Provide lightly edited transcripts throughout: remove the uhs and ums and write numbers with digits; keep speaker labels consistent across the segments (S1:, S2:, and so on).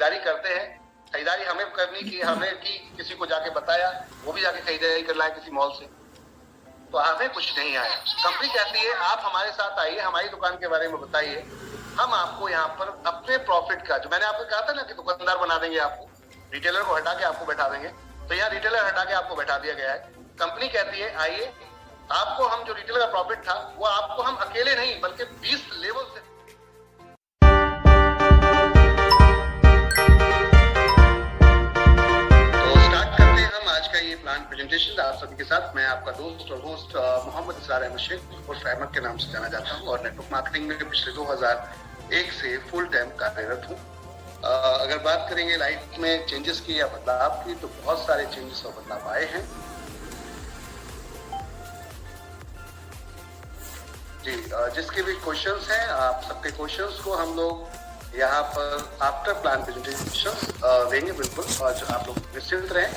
S1: खरीदारी करते हैं, खरीदारी हमें करनी की हमें की किसी को जाके बताया, वो भी जाके खरीदारी कर लाए किसी मॉल से, तो हमें कुछ नहीं आया। कंपनी कहती है आप हमारे साथ आइए, हमारी दुकान के बारे में बताइए, हम आपको यहाँ पर अपने प्रॉफिट का, जो मैंने आपको कहा था ना कि दुकानदार बना देंगे आपको, रिटेलर को हटा के आपको बैठा देंगे, तो यहाँ रिटेलर हटा के आपको बैठा दिया गया है। कंपनी कहती है आइए, आपको हम जो रिटेलर का प्रॉफिट था वो आपको हम अकेले नहीं बल्कि 20 लेवल से। तो स्टार्ट करते हैं हम आज का ये प्लान प्रेजेंटेशन आप सभी के साथ। मैं आपका दोस्त और होस्ट मोहम्मद इसरार अहमद शेख और फैमक के नाम से जाना जाता हूँ और नेटवर्क मार्केटिंग में पिछले 2001 से फुल टाइम कार्यरत हूँ। अगर बात करेंगे लाइफ में चेंजेस की या बदलाव की, तो बहुत सारे चेंजेस और बदलाव आए हैं जी। जिसके भी क्वेश्चंस हैं, आप सबके क्वेश्चंस को हम लोग यहाँ पर आफ्टर प्लान प्रेजेंटेशन देंगे बिल्कुल, और जो आप लोग निश्चिंत रहें।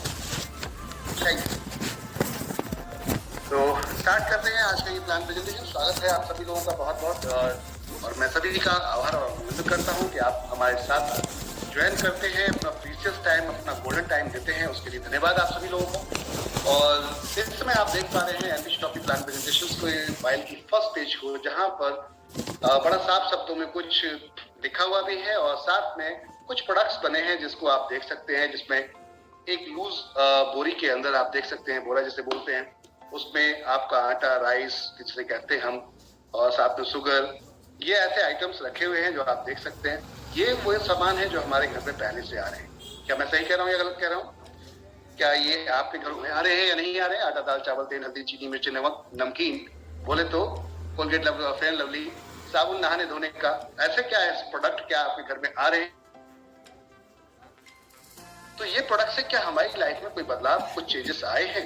S1: तो स्टार्ट करते हैं आज का ये प्लान प्रेजेंटेशन। स्वागत है आप सभी लोगों का बहुत बहुत, और मैं सभी का आभार और अभिनंदन करता हूँ कि आप हमारे साथ ज्वाइन करते हैं, अपना प्रीशियस टाइम, अपना गोल्डन टाइम देते हैं, उसके लिए धन्यवाद आप सभी लोगों को। और इस समय आप देख पा रहे हैं एमपी टॉपिक प्लान प्रेजेंटेशन को, फाइल की फर्स्ट पेज को, जहाँ पर बड़ा साफ शब्दों में कुछ लिखा हुआ भी है और साथ में कुछ प्रोडक्ट्स बने हैं जिसको आप देख सकते हैं, जिसमें एक लूज बोरी के अंदर आप देख सकते हैं, बोरा जिसे बोलते हैं, उसमें आपका आटा, राइस जिसे कहते हैं हम, और साथ में शुगर, ये ऐसे आइटम्स रखे हुए हैं जो आप देख सकते हैं। ये वो सामान है जो हमारे घर में पहले से आ रहे हैं। क्या मैं सही कह रहा हूँ या गलत कह रहा हूँ? क्या ये आपके घरों में आ रहे हैं या नहीं आ रहे हैं? आटा, दाल, चावल, तेल, हल्दी, चीनी, मिर्ची, नमक, नमकीन, बोले तो कोलगेट, फेयर लवली, साबुन नहाने धोने का, ऐसे क्या है प्रोडक्ट क्या आपके घर में आ रहे हैं? तो ये प्रोडक्ट से क्या हमारी लाइफ में कोई बदलाव, कुछ चेंजेस आए हैं?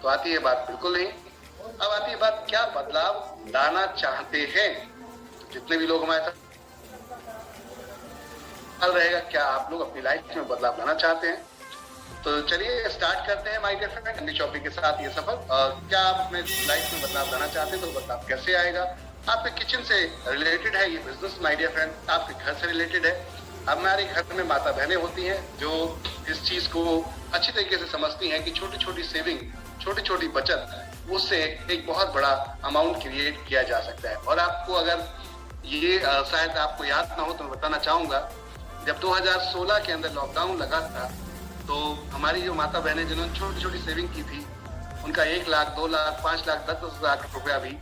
S1: तो आती है बात बिल्कुल नहीं। अब आती है बात, क्या बदलाव लाना चाहते हैं? जितने भी लोग हमारे साथ रहेगा, क्या आप लोग अपनी लाइफ में बदलाव लाना चाहते हैं? तो चलिए स्टार्ट करते हैं my dear friend MD topic के साथ ये सफर। क्या आप अपने लाइफ में बदलाव लाना चाहते हैं? तो बदलाव कैसे आएगा? आपके किचन से रिलेटेड है ये बिजनेस माय डियर फ्रेंड, आपके घर से रिलेटेड है। हमारे घर में माता बहनें होती हैं जो इस चीज को अच्छी तरीके से समझती हैं कि छोटी छोटी सेविंग, छोटी छोटी बचत, उससे एक बहुत बड़ा अमाउंट क्रिएट किया जा सकता है। और आपको अगर ये शायद आपको याद ना हो तो मैं बताना चाहूंगा, जब 2016 के अंदर लॉकडाउन लगा था, तो हमारी जो माता बहनें जिन्होंने छोटी छोटी सेविंग की थी, उनका 1 लाख, 2 लाख, 5 लाख, 10 लाख रुपया भी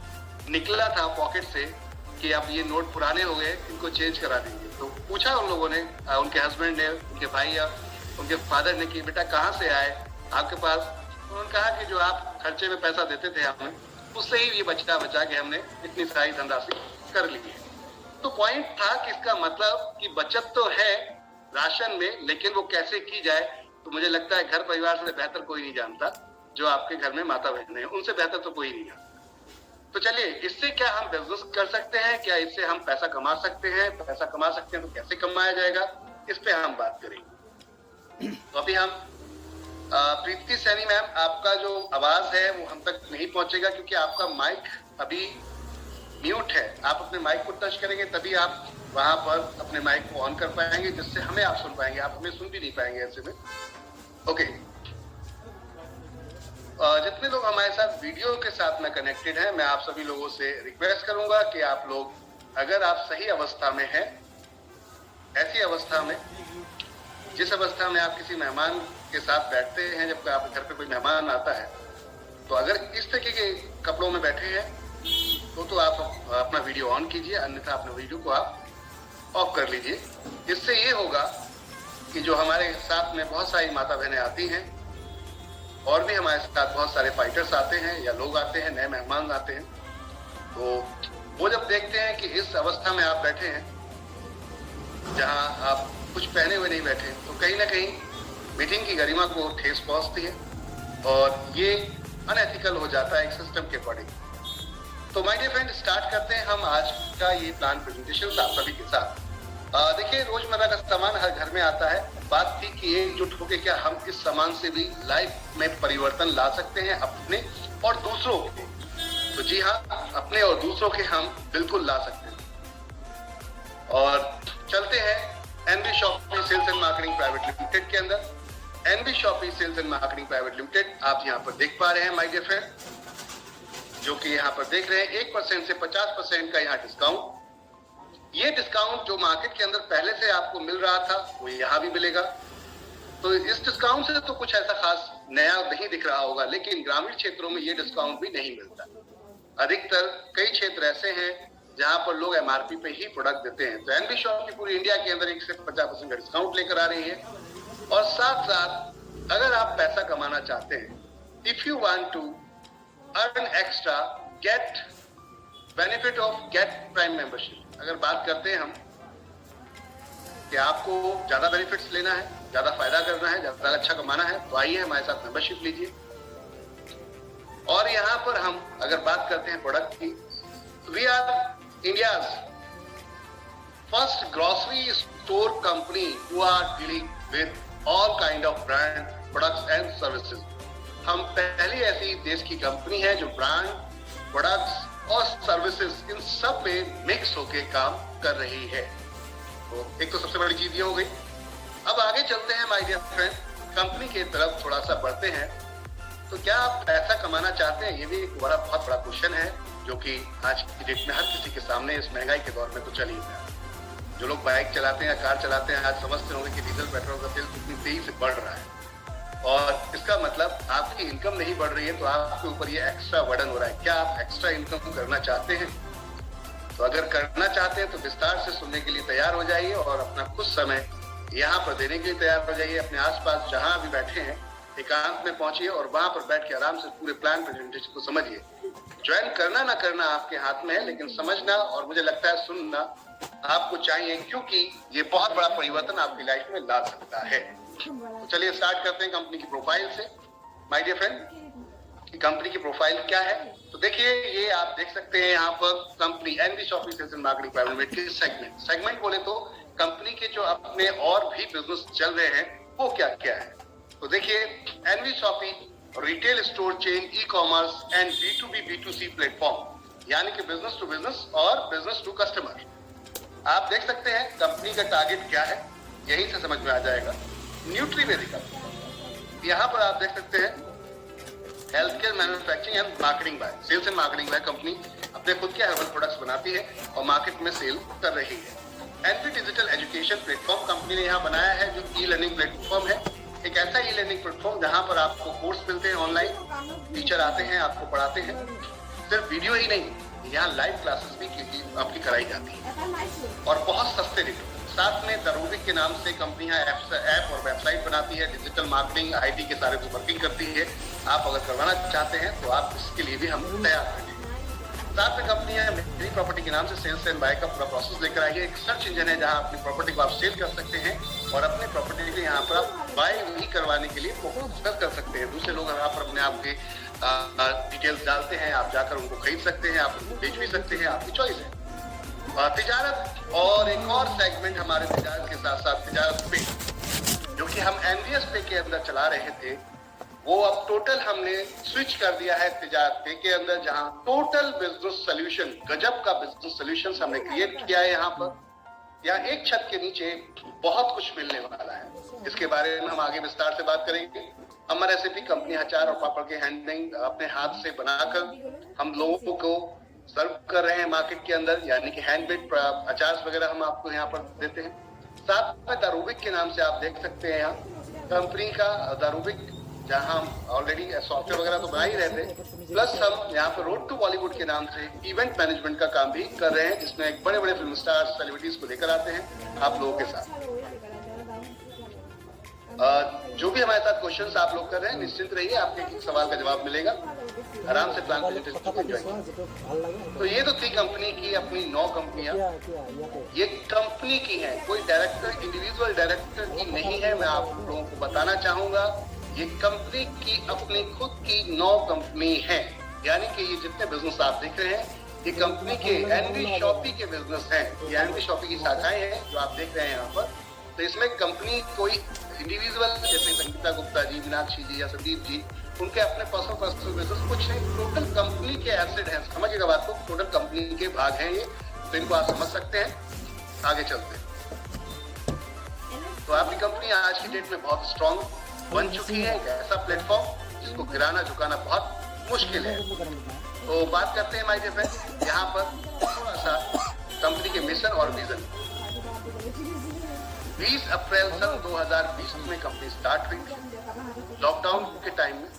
S1: निकला था पॉकेट से कि अब ये नोट पुराने हो गए, इनको चेंज करा देंगे। तो पूछा उन लोगों ने, उनके हस्बैंड ने, उनके भाई या उनके फादर ने कि बेटा कहाँ से आए आपके पास? उन्होंने कहा कि जो आप खर्चे में पैसा देते थे हमें, उससे ही ये बचा के हमने इतनी सारी धनराशि कर ली है। तो पॉइंट था कि इसका मतलब कि बचत तो है राशन में, लेकिन वो कैसे की जाए, तो मुझे लगता है घर परिवार से बेहतर कोई नहीं जानता। जो आपके घर में माता बहनें हैं उनसे बेहतर तो कोई नहीं जानता। तो चलिए, इससे क्या हम बिजनेस कर सकते हैं? क्या इससे हम पैसा कमा सकते हैं? पैसा कमा सकते हैं तो कैसे कमाया जाएगा, इस पे हम बात करेंगे। तो अभी हम प्रीति सैनी मैम, आपका जो आवाज है वो हम तक नहीं पहुंचेगा क्योंकि आपका माइक अभी म्यूट है। आप अपने माइक को टच करेंगे तभी आप वहां पर अपने माइक को ऑन कर पाएंगे, जिससे हमें आप सुन पाएंगे। आप हमें सुन भी नहीं पाएंगे ऐसे में। ओके, जितने लोग हमारे साथ वीडियो के साथ में कनेक्टेड हैं, मैं आप सभी लोगों से रिक्वेस्ट करूंगा कि आप लोग, अगर आप सही अवस्था में हैं, ऐसी अवस्था में जिस अवस्था में आप किसी मेहमान के साथ बैठते हैं, जब आपके घर पे कोई मेहमान आता है, तो अगर इस तरीके के कपड़ों में बैठे हैं तो आप अपना वीडियो ऑन कीजिए, अन्यथा अपने वीडियो को आप ऑफ कर लीजिए। इससे ये होगा कि जो हमारे साथ में बहुत सारी माता बहनें आती हैं, और भी हमारे साथ बहुत सारे फाइटर्स आते हैं या लोग आते हैं, नए मेहमान आते हैं, तो वो जब देखते हैं कि इस अवस्था में आप बैठे हैं जहां आप कुछ पहने हुए नहीं बैठे, तो कहीं ना कहीं मीटिंग की गरिमा को ठेस पहुंचती है और ये अनएथिकल हो जाता है एक सिस्टम के अकॉर्डिंग। तो माय डियर फ्रेंड, स्टार्ट करते हैं हम आज का ये प्लान प्रेजेंटेशन आप सभी के साथ। देखिए, रोजमर्रा का सामान हर घर में आता है। बात थी कि एकजुट होकर क्या हम इस सामान से भी लाइफ में परिवर्तन ला सकते हैं, अपने और दूसरों के? तो जी हाँ, अपने और दूसरों के हम बिल्कुल ला सकते हैं। और चलते हैं NB Shoppy sales and marketing private limited के अंदर। NB Shoppy sales and marketing private limited आप यहाँ पर देख पा रहे हैं माय डियर फ्रेंड, जो कि यहाँ पर देख रहे हैं 1% से 50% का यहाँ डिस्काउंट। ये डिस्काउंट जो मार्केट के अंदर पहले से आपको मिल रहा था वो यहाँ भी मिलेगा। तो इस डिस्काउंट से तो कुछ ऐसा खास नया नहीं दिख रहा होगा, लेकिन ग्रामीण क्षेत्रों में ये डिस्काउंट भी नहीं मिलता। अधिकतर कई क्षेत्र ऐसे हैं जहां पर लोग एमआरपी पे ही प्रोडक्ट देते हैं। तो एनबी शॉप की पूरी इंडिया के अंदर 1 से 50% का डिस्काउंट लेकर आ रही है। और साथ साथ अगर आप पैसा कमाना चाहते हैं, if you want to earn extra, get benefit of get prime membership, अगर बात करते हैं हम कि आपको ज्यादा बेनिफिट्स लेना है, ज्यादा फायदा करना है, ज्यादा अच्छा कमाना है, तो आइए हमारे साथ मेंबरशिप लीजिए। और यहाँ पर हम अगर बात करते हैं प्रोडक्ट की, we are India's first grocery store company who are dealing with all kind of brand products and services. हम पहली ऐसी देश की कंपनी है जो ब्रांड, प्रोडक्ट्स और सर्विसेज इन सब में मिक्स होके काम कर रही है। तो एक तो सबसे बड़ी चीज ये हो गई। अब आगे चलते हैं माय डियर फ्रेंड, कंपनी की तरफ थोड़ा सा बढ़ते हैं। तो क्या आप पैसा कमाना चाहते हैं? ये भी एक बहुत बड़ा क्वेश्चन है जो कि आज की डेट में हर किसी के सामने इस महंगाई के दौर में तो चल ही रहा है। जो लोग बाइक चलाते हैं या कार चलाते हैं आज समझते होंगे कि डीजल पेट्रोल का तेल कितनी तेजी से बढ़ रहा है, और इसका मतलब आपकी इनकम नहीं बढ़ रही है, तो आपके ऊपर ये एक्स्ट्रा बर्डन हो रहा है। क्या आप एक्स्ट्रा इनकम करना चाहते हैं? तो अगर करना चाहते हैं तो विस्तार से सुनने के लिए तैयार हो जाइए और अपना कुछ समय यहाँ पर देने के लिए तैयार हो जाइए। अपने आसपास जहां भी बैठे हैं एकांत में पहुंचिए और वहां पर बैठ के आराम से पूरे प्लान प्रेजेंटेशन को समझिए। ज्वाइन करना ना करना आपके हाथ में है, लेकिन समझना और मुझे लगता है सुनना आपको चाहिए, क्योंकि ये बहुत बड़ा परिवर्तन आपकी लाइफ में ला सकता है। तो चलिए स्टार्ट करते हैं कंपनी की प्रोफाइल से। माय डियर फ्रेंड, कंपनी की प्रोफाइल क्या है? तो देखिए, ये आप देख सकते हैं यहाँ पर company NB Shoppy sales and marketing private limited की सेगमेंट बोले तो कंपनी के जो अपने और भी बिजनेस चल रहे हैं वो क्या क्या है। तो देखिए, NB Shoppy retail store chain, e commerce and B2B B2C platform, यानी कि बिजनेस टू बिजनेस और बिजनेस टू कस्टमर। आप देख सकते हैं कंपनी का टारगेट क्या है, यहीं से समझ में आ जाएगा। न्यूट्रीमेडिकल, यहाँ पर आप देख सकते हैं health care manufacturing and marketing by, sales and marketing by company अपने खुद के हर्बल प्रोडक्ट्स बनाती है और मार्केट में सेल कर रही है। NP digital education platform company ने यहाँ बनाया है, जो ई लर्निंग प्लेटफॉर्म है। एक ऐसा ई लर्निंग प्लेटफॉर्म जहाँ पर आपको कोर्स मिलते हैं ऑनलाइन, टीचर आते हैं आपको पढ़ाते हैं। सिर्फ वीडियो ही नहीं, यहाँ लाइव क्लासेस भी आपकी कराई जाती है और बहुत सस्ते रेट। साथ में दारूबिक के नाम से कंपनी ऐप और वेबसाइट बनाती है, डिजिटल मार्केटिंग, IT के सारे वर्किंग करती है। आप अगर करवाना चाहते हैं तो आप इसके लिए भी हम तैयार हैं। साथ में कंपनी है मेरी प्रॉपर्टी के नाम से सेल्स एंड बाय का पूरा प्रोसेस लेकर आई है। एक सर्च इंजन है जहां अपनी प्रॉपर्टी को आप सेल कर सकते हैं और अपने प्रॉपर्टी के यहाँ पर आप बाय भी करवाने के लिए फोकस कर सकते हैं। दूसरे लोग यहाँ पर अपने आप के डिटेल्स डालते हैं, आप जाकर उनको खरीद सकते हैं, आप उनको बेच भी सकते हैं, आपकी चॉइस है। तिजारत और एक और सेगमेंट हमारे तिजारत के साथ साथ तिजारत पे, जो कि हम एनवीएस पे के अंदर चला रहे थे, वो अब टोटल हमने स्विच कर दिया है तिजारत पे के अंदर, जहां टोटल बिजनेस सोल्यूशन, गजब का बिजनेस सोल्यूशन हमने क्रिएट किया है। यहाँ पर यहाँ एक छत के नीचे बहुत कुछ मिलने वाला है। इसके बारे में हम आगे विस्तार से बात करेंगे। अमर रेसिपी कंपनी अचार और पापड़ के हैंडलिंग अपने हाथ से बनाकर हम लोगों को सर्व कर रहे हैं मार्केट के अंदर, यानी कि हैंडमेड अचार वगैरह हम आपको यहाँ पर देते हैं। साथ में दारूबिक के नाम से आप देख सकते हैं यहाँ कंपनी का दारूबिक, जहाँ हम ऑलरेडी सॉफ्टवेयर वगैरह तो बना ही रहे थे, प्लस हम यहाँ पर रोड टू बॉलीवुड के नाम से इवेंट मैनेजमेंट का काम भी कर रहे हैं, जिसमें एक बड़े बड़े फिल्म स्टार सेलिब्रिटीज को लेकर आते हैं आप लोगों के साथ। जो भी हमारे साथ क्वेश्चंस आप लोग कर रहे हैं, निश्चिंत रहिए, आपके एक सवाल का जवाब मिलेगा। आराम से प्लान प्रेजेंटेशन को एंजॉय कीजिए। तो ये तो थी कंपनी की अपनी 9 कंपनियां, ये कंपनी की हैं, कोई डायरेक्टर, इंडिविजुअल डायरेक्टर की नहीं है। मैं आप लोगों को बताना चाहूंगा, ये कंपनी की अपनी खुद की 9 कंपनी है, यानी कि ये जितने बिजनेस आप देख रहे हैं ये कंपनी के एनबी शॉपी के बिजनेस हैं। ये एनबी शॉपी की शाखाएं हैं जो आप देख रहे हैं यहाँ पर। तो इसमें कंपनी कोई इंडिविजुअल जैसे संगीता गुप्ता जी, मीनाक्षी जी या संदीप जी, उनके अपने पर्सनल बिजनेस कुछ नहीं, टोटल कंपनी के एसेट हैं। समझिएगा बात को, टोटल कंपनी के भाग हैं ये, तो इनको आप समझ सकते हैं। आगे चलते हैं। तो आपकी कंपनी आज की डेट में बहुत स्ट्रांग बन चुकी है, एक ऐसा प्लेटफॉर्म जिसको गिराना झुकाना बहुत मुश्किल है। तो बात करते हैं माय डियर फ्रेंड्स यहाँ पर थोड़ा सा कंपनी के मिशन और विजन। 20 अप्रैल सन 2020 में कंपनी स्टार्ट हुई लॉकडाउन के टाइम में,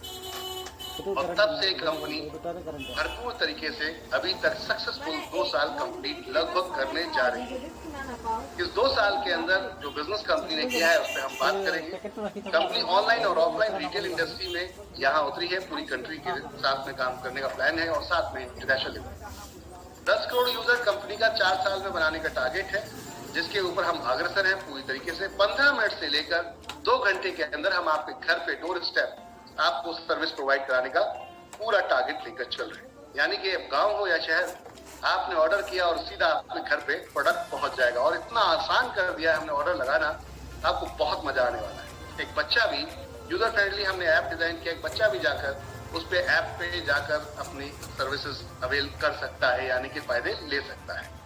S1: और तब से कंपनी भरपूर तरीके से अभी तक सक्सेसफुल 2 साल कंप्लीट लगभग करने जा रही है। इस 2 साल के अंदर जो बिजनेस कंपनी ने किया है उस पर हम बात करेंगे। कंपनी ऑनलाइन और ऑफलाइन रिटेल इंडस्ट्री में यहाँ उतरी है, पूरी कंट्री के साथ में काम करने का प्लान है और साथ में international level 10 crore user company का 4 साल में बनाने का टारगेट है, जिसके ऊपर हम अग्रसर हैं पूरी तरीके से। 15 मिनट से लेकर 2 घंटे के अंदर हम आपके घर पे डोर स्टेप आपको सर्विस प्रोवाइड कराने का पूरा टारगेट लेकर चल रहे हैं। यानी कि गांव हो या शहर, आपने ऑर्डर किया और सीधा आपके घर पे प्रोडक्ट पहुंच जाएगा। और इतना आसान कर दिया हमने ऑर्डर लगाना, आपको बहुत मजा आने वाला है। एक बच्चा भी यूजर फ्रेंडली हमने ऐप डिजाइन किया, एक बच्चा भी जाकर उस पे ऐप पे जाकर अपनी सर्विसेज अवेल कर सकता है, यानी कि फायदे ले सकता है।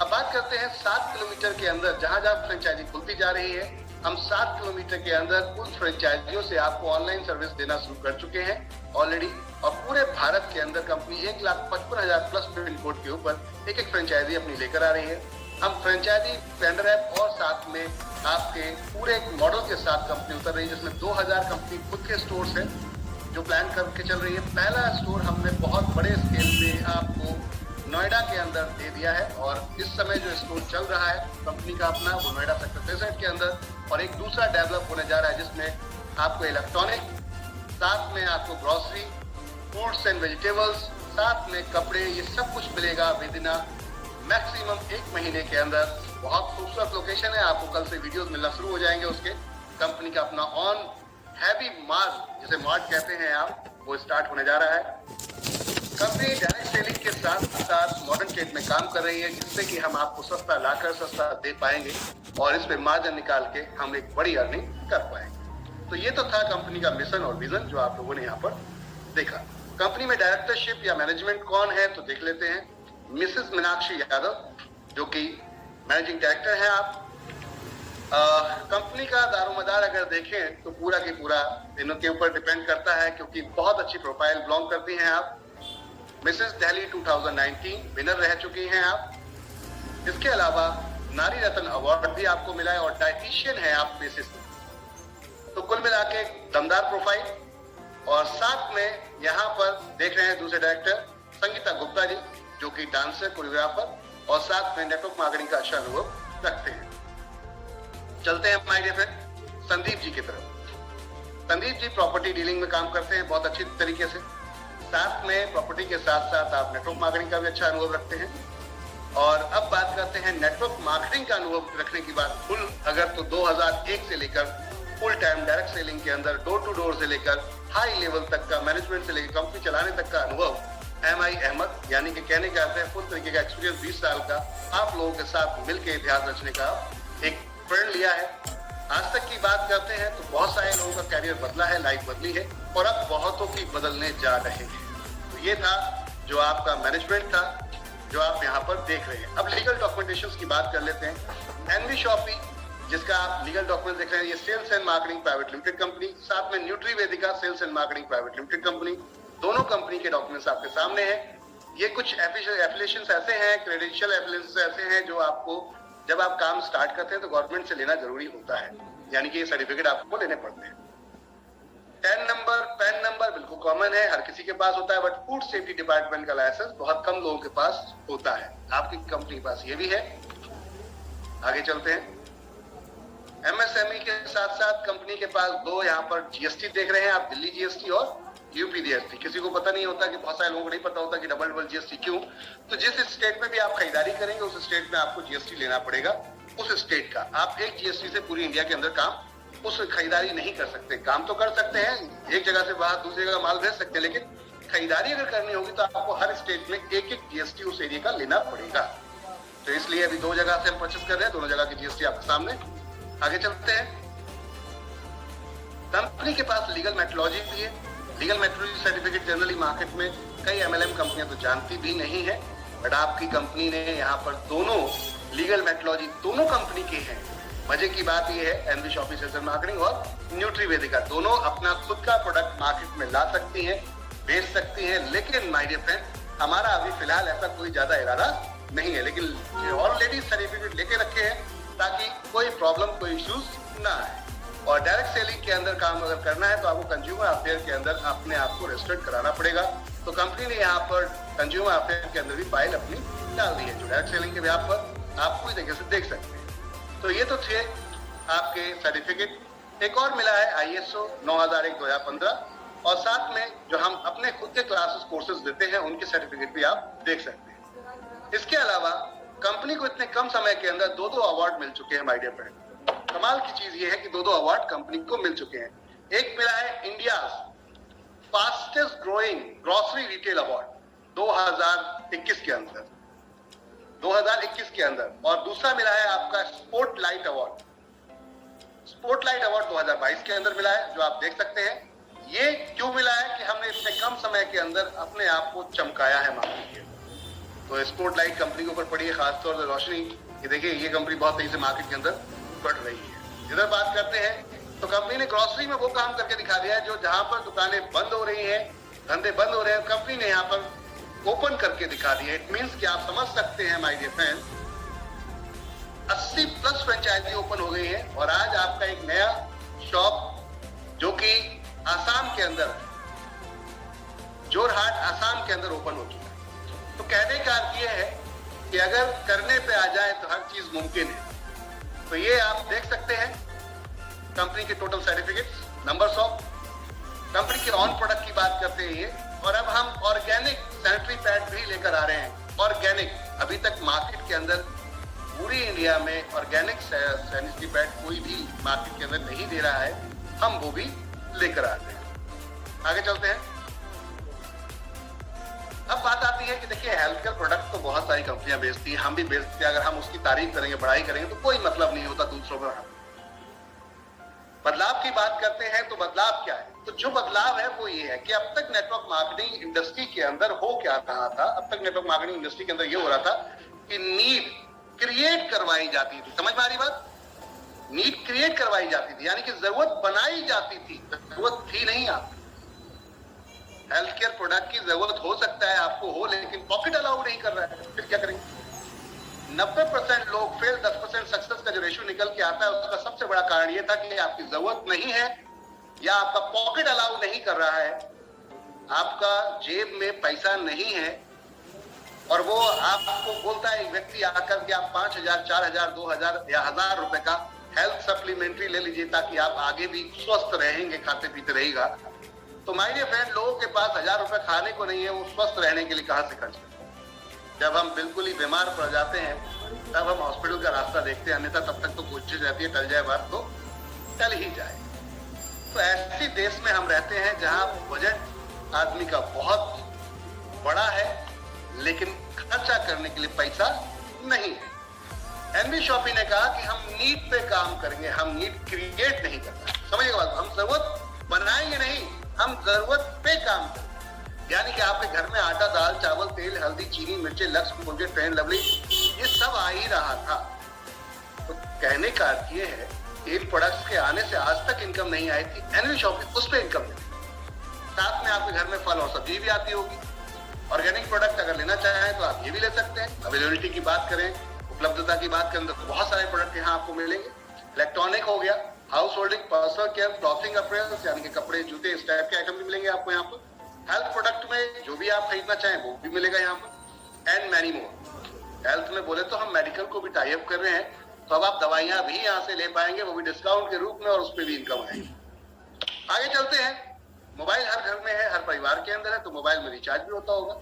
S1: अब बात करते हैं 7 किलोमीटर के अंदर जहां जहां फ्रेंचाइजी खुलती जा रही है, हम 7 किलोमीटर के अंदर उन फ्रेंचाइजियों से आपको ऑनलाइन सर्विस देना शुरू कर चुके हैं ऑलरेडी। और पूरे भारत के अंदर कंपनी 1,55,000 प्लस पिन कोड के ऊपर एक फ्रेंचाइजी अपनी लेकर आ रही है। हम फ्रेंचाइजी वेंडर ऐप और साथ में आपके पूरे एक मॉडल के साथ कंपनी उतर रही है, जिसमें 2000 कंपनी खुद के स्टोर्स है जो प्लान करके चल रही है। पहला स्टोर हमने बहुत बड़े स्केल पे आपको नोएडा के अंदर दे दिया है, और इस समय जो स्टोर चल रहा है कंपनी का अपना, वो नोएडा सेक्टर 63 के अंदर, और एक दूसरा डेवलप होने जा रहा है जिसमें आपको इलेक्ट्रॉनिक, साथ में आपको ग्रोसरी, फ्रूट्स एंड वेजिटेबल्स, साथ में कपड़े, ये सब कुछ मिलेगा विद इन मैक्सिमम 1 महीने के अंदर। बहुत खूबसूरत लोकेशन है, आपको कल से वीडियोस मिलना शुरू हो जाएंगे उसके। कंपनी का अपना ऑन हैवी मार्ट, जिसे मार्ट कहते हैं आप, वो स्टार्ट होने जा रहा है। कंपनी डायरेक्ट सेलिंग के साथ साथ मॉडर्न ट्रेड में काम कर रही है, जिससे कि हम आपको सस्ता लाकर सस्ता दे पाएंगे और इस पे मार्जिन निकाल के हम एक बड़ी अर्निंग कर पाएंगे। तो ये तो था कंपनी का मिशन और विजन जो आप लोगों ने यहाँ पर देखा। कंपनी में डायरेक्टरशिप या मैनेजमेंट कौन है तो देख लेते हैं। मिसेस मीनाक्षी यादव, जो कि मैनेजिंग डायरेक्टर है आप। कंपनी का दारोमदार अगर देखें तो पूरा की पूरा इनके ऊपर डिपेंड करता है, क्योंकि बहुत अच्छी प्रोफाइल बिलोंग करती हैं आप। मिसेस दिल्ली 2019 विनर रह चुकी हैं आप। इसके अलावा नारी रत्न अवार्ड भी आपको मिला है, और डाइटिशियन है आप बेसिस। तो कुल मिला के दमदार प्रोफाइल। और साथ में यहाँ पर देख रहे हैं दूसरे डायरेक्टर संगीता गुप्ता जी, जो कि डांसर, कोरियोग्राफर और साथ में नेटवर्क मार्केटिंग का अच्छा अनुभव रखते हैं। चलते हैं my dear friend Sandeep ji की तरफ। संदीप जी प्रॉपर्टी डीलिंग में काम करते हैं बहुत अच्छी तरीके से। साथ में प्रॉपर्टी के साथ साथ आप नेटवर्क मार्केटिंग का भी अच्छा अनुभव रखते हैं। और अब बात करते हैं नेटवर्क मार्केटिंग का अनुभव रखने की बात। फुल अगर तो 2001 से लेकर फुल टाइम डायरेक्ट सेलिंग के अंदर डोर टू डोर से लेकर हाई लेवल तक का, मैनेजमेंट से लेकर कंपनी चलाने तक का अनुभव MI अहमद, यानी कि कहने का अर्थ है फुल तरीके का एक्सपीरियंस 20 साल का आप लोगों के साथ मिलकर इतिहास रचने का एक प्रण लिया है। आज तक की बात करते हैं तो बहुत सारे लोगों का कैरियर बदला है, लाइफ बदली है, और अब बहुतों की बदलने जा रहे हैं। तो ये था जो आपका मैनेजमेंट था, जो आप यहाँ पर देख रहे हैं। अब लीगल डॉक्यूमेंटेशन की बात कर लेते हैं। एनवी शॉपी, जिसका आप लीगल डॉक्यूमेंट देख रहे हैं, ये sales and marketing private limited company, साथ में nutri Vedika sales and marketing private limited company, दोनों कंपनी के डॉक्यूमेंट्स आपके सामने हैं। ये कुछ एफिलिएशंस ऐसे हैं, क्रेडेंशियल एफिलिएशंस ऐसे हैं जो आपको जब आप काम स्टार्ट करते हैं तो गवर्नमेंट से लेना जरूरी होता है, यानी कि ये सर्टिफिकेट आपको लेने पड़ते हैं। पैन नंबर बिल्कुल कॉमन है, हर किसी के पास होता है, बट फूड सेफ्टी डिपार्टमेंट का लाइसेंस बहुत कम लोगों के पास होता है। आपकी कंपनी के पास ये भी है। आगे चलते हैं। MSME के साथ साथ कंपनी के पास 2 यहाँ पर GST देख रहे हैं आप, दिल्ली GST और यूपी GST। किसी को पता नहीं होता, कि बहुत सारे लोगों को नहीं पता होता कि डबल GST क्यों। तो जिस स्टेट में भी आप खरीदारी करेंगे उस स्टेट में आपको GST लेना पड़ेगा उस स्टेट का। आप एक GST से पूरी इंडिया के अंदर काम उस खरीदारी नहीं कर सकते। काम तो कर सकते हैं, एक जगह से बाहर दूसरी जगह माल भेज सकते हैं, लेकिन खरीदारी अगर करनी होगी तो आपको हर स्टेट में एक GST उस एरिया का लेना पड़ेगा। तो इसलिए अभी 2 जगह से हम परचेस कर रहे हैं, दोनों जगह की GST आपके सामने। आगे चलते हैं। कंपनी के पास लीगल मेट्रोलॉजी भी है। Legal metrology certificate generally market में कई MLM कंपनियां तो जानती भी नहीं है, बट आपकी कंपनी ने यहाँ पर दोनों लीगल मेट्रोलॉजी दोनों कंपनी के हैं, मजे की बात यह है NB Shoppy sales and marketing और न्यूट्रीवेदिका दोनों अपना खुद का प्रोडक्ट मार्केट में ला सकती हैं, बेच सकती हैं, लेकिन माय डियर फ्रेंड हमारा अभी फिलहाल ऐसा कोई ज्यादा इरादा नहीं है, लेकिन ऑलरेडी सर्टिफिकेट लेके रखे हैं ताकि कोई प्रॉब्लम, कोई इश्यूज ना आए। और डायरेक्ट सेलिंग के अंदर काम अगर करना है तो आपको कंज्यूमर अफेयर के अंदर अपने आप को रजिस्टर्ड कराना पड़ेगा। तो कंपनी ने यहाँ पर कंज्यूमर अफेयर के अंदर भी फाइल अपनी डाल दी है, जो डायरेक्ट सेलिंग के व्याप पर आप पूरी तरीके से देख सकते हैं। तो ये तो थे आपके सर्टिफिकेट। एक और मिला है ISO 9001/2015 और साथ में जो हम अपने खुद के क्लासेस कोर्सेज देते हैं उनके सर्टिफिकेट भी आप देख सकते हैं। इसके अलावा कंपनी को इतने कम समय के अंदर 2 अवार्ड मिल चुके हैं माय डियर फ्रेंड। कमाल की चीज ये है कि 2 अवार्ड कंपनी को मिल चुके हैं। एक मिला है India fastest growing grocery retail award 2021 के अंदर, 2021 के अंदर, और दूसरा मिला है आपका स्पॉटलाइट अवार्ड। स्पॉटलाइट अवार्ड 2022 के अंदर मिला है, जो आप देख सकते हैं। ये क्यों मिला है कि हमने इतने कम समय के अंदर अपने आप को चमकाया है मार्केट के। तो स्पॉटलाइट कंपनी के ऊपर पड़ी है खासतौर से रोशनी कि देखिए ये कंपनी बहुत तेजी से मार्केट के अंदर बढ़ रही है। इधर बात करते हैं तो कंपनी ने ग्रोसरी में वो काम करके दिखा दिया है जो जहां पर दुकानें बंद हो रही हैं, धंधे बंद हो रहे हैं, कंपनी ने यहाँ पर ओपन करके दिखा दिया। इट मींस कि आप समझ सकते हैं my dear friend 80+ franchisee open हो गई है और आज आपका एक नया शॉप जो कि आसाम के अंदर, जोरहाट आसाम के अंदर ओपन हो चुका है। तो कहने का अर्थ यह है कि अगर करने पे आ जाए तो हर चीज मुमकिन है। तो ये आप देख सकते हैं कंपनी के total certificates, numbers of company के ऑन प्रोडक्ट की बात करते हैं ये। और अब हम ऑर्गेनिक सैनिटरी पैड भी लेकर आ रहे हैं। ऑर्गेनिक, अभी तक मार्केट के अंदर पूरी इंडिया में ऑर्गेनिक सैनिटरी पैड कोई भी मार्केट के अंदर नहीं दे रहा है, हम वो भी लेकर आते हैं। आगे चलते हैं। अब बात आती है कि देखिए हेल्थ केयर प्रोडक्ट तो बहुत सारी कंपनियां बेचती हैं, हम भी बेचते हैं। अगर हम उसकी तारीफ करेंगे, बड़ाई करेंगे तो कोई मतलब नहीं होता दूसरों में। बदलाव की बात करते हैं तो बदलाव क्या है? तो जो बदलाव है वो ये है कि अब तक नेटवर्क मार्केटिंग इंडस्ट्री के अंदर हो क्या रहा था, अब तक नेटवर्क मार्केटिंग इंडस्ट्री के अंदर ये हो रहा था कि नीड क्रिएट करवाई जाती थी। समझ में आ रही बात? नीड क्रिएट करवाई जाती थी, यानी कि जरूरत बनाई जाती थी, जरूरत थी नहीं। आप हेल्थ केयर प्रोडक्ट की जरूरत हो सकता है आपको हो, लेकिन पॉकेट अलाउ नहीं कर रहा है, फिर क्या करेंगे? 90% लोग फेल, 10% सक्सेस का जो रेशियो निकल के आता है उसका सबसे बड़ा कारण ये था कि आपकी जरूरत नहीं है या आपका पॉकेट अलाउ नहीं कर रहा है, आपका जेब में पैसा नहीं है और वो आपको बोलता है एक व्यक्ति आकर के आप 5,000, 4,000, 2,000 या 1,000 रुपए का हेल्थ सप्लीमेंट्री ले लीजिए ताकि आप आगे भी स्वस्थ रहेंगे, खाते पीते रहेगा। तो माय डियर फ्रेंड, लोगों के पास 1,000 रुपए खाने को नहीं है, वो स्वस्थ रहने के लिए कहां से खर्च करें? जब हम बिल्कुल ही बीमार पड़ जाते हैं तब हम हॉस्पिटल का रास्ता देखते हैं, अन्यथा तब तक तो कोशिश रहती है टल जाए बात तो टल ही जाए। तो ऐसे देश में हम रहते हैं जहां बजट आदमी का बहुत बड़ा है लेकिन खर्चा करने के लिए पैसा नहीं है। एनबी शॉपी ने कहा कि हम नीड पे काम करेंगे, हम नीड क्रिएट नहीं करना। समझिएगा बात, हम जरूरत बनाएंगे नहीं, हम जरूरत पे काम करेंगे। यानी कि आपके घर में आटा, दाल, चावल, तेल, हल्दी, चीनी, मिर्ची, लक्स, कोलगेट, फेयर लवली, ये सब आ ही रहा था। तो कहने का अर्थ ये है इन प्रोडक्ट्स के आने से आज तक इनकम नहीं आई थी, एनबी शॉपी उस पर इनकम नहीं। साथ में आपके घर में फल और सब्जी भी आती होगी। ऑर्गेनिक प्रोडक्ट अगर लेना चाहें तो आप ये भी ले सकते हैं। अवेलेबिलिटी की बात करें, उपलब्धता की बात करें तो बहुत सारे प्रोडक्ट यहाँ आपको मिलेंगे। इलेक्ट्रॉनिक हो गया, house holding, personal care, clothing, apparels यानी कि कपड़े, जूते, इस टाइप के आइटम भी मिलेंगे आपको यहाँ पर। हेल्थ प्रोडक्ट में जो भी आप खरीदना चाहें वो भी मिलेगा यहाँ पर, एंड मैनी मोर। हेल्थ में बोले तो हम मेडिकल को भी टाई अप कर रहे हैं, तो अब आप दवाइयां भी यहाँ से ले पाएंगे, वो भी डिस्काउंट के रूप में, और उस पर भी इनकम आएगी। आगे चलते हैं। मोबाइल हर घर में है, हर परिवार के अंदर है, तो मोबाइल में रिचार्ज भी होता होगा।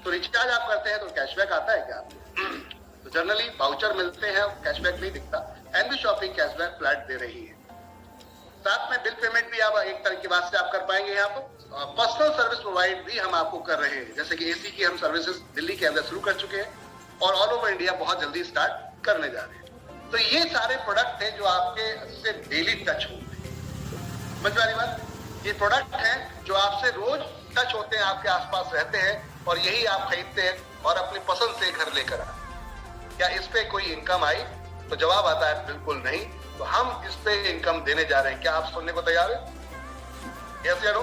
S1: तो रिचार्ज आप करते हैं तो कैशबैक आता है क्या आपको? तो जनरली वाउचर मिलते हैं, कैशबैक नहीं दिखता। एनबी शॉपिंग कैशबैक फ्लैट दे रही है। साथ में बिल पेमेंट भी आप एक तरह की बात से आप कर पाएंगे यहाँ पर। पर्सनल सर्विस प्रोवाइड भी हम आपको कर रहे हैं, जैसे कि एसी की हम सर्विसेज दिल्ली के अंदर शुरू कर चुके हैं और ऑल ओवर इंडिया बहुत जल्दी स्टार्ट करने जा रहे हैं। तो ये सारे प्रोडक्ट हैं जो आपके से डेली टच होते हैं। समझ में आ रही बात? ये प्रोडक्ट हैं जो आपसे रोज टच होते हैं, आपके आसपास रहते हैं और यही आप खरीदते हैं और अपनी पसंद से घर लेकर आते हैं। क्या इस पे कोई इनकम आई? तो जवाब आता है बिल्कुल नहीं। तो हम इस पे इनकम देने जा रहे हैं। क्या आप सुनने को तैयार है? यस या नो?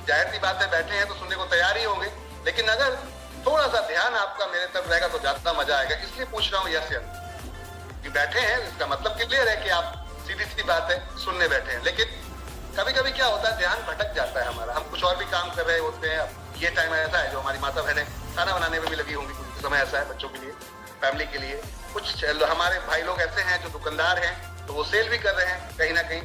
S1: जाहिर सी बात है, बैठे हैं तो सुनने को तैयार ही होंगे, लेकिन अगर थोड़ा सा ध्यान आपका मेरे तरफ रहेगा तो ज्यादा मजा आएगा। इसलिए पूछ रहा हूँ यस या नो। कि बैठे हैं इसका मतलब क्लियर है कि आप सीधी सी बात है सुनने बैठे हैं। लेकिन कभी कभी क्या होता है, ध्यान भटक जाता है हमारा, हम कुछ और भी काम कर रहे होते हैं। अब ये टाइम ऐसा है जो हमारी माता बहनें खाना बनाने में भी लगी होंगी, कुछ समय ऐसा है बच्चों के लिए, फैमिली के लिए। कुछ हमारे भाई लोग ऐसे हैं जो दुकानदार हैं, तो वो सेल भी कर रहे हैं, कहीं ना कहीं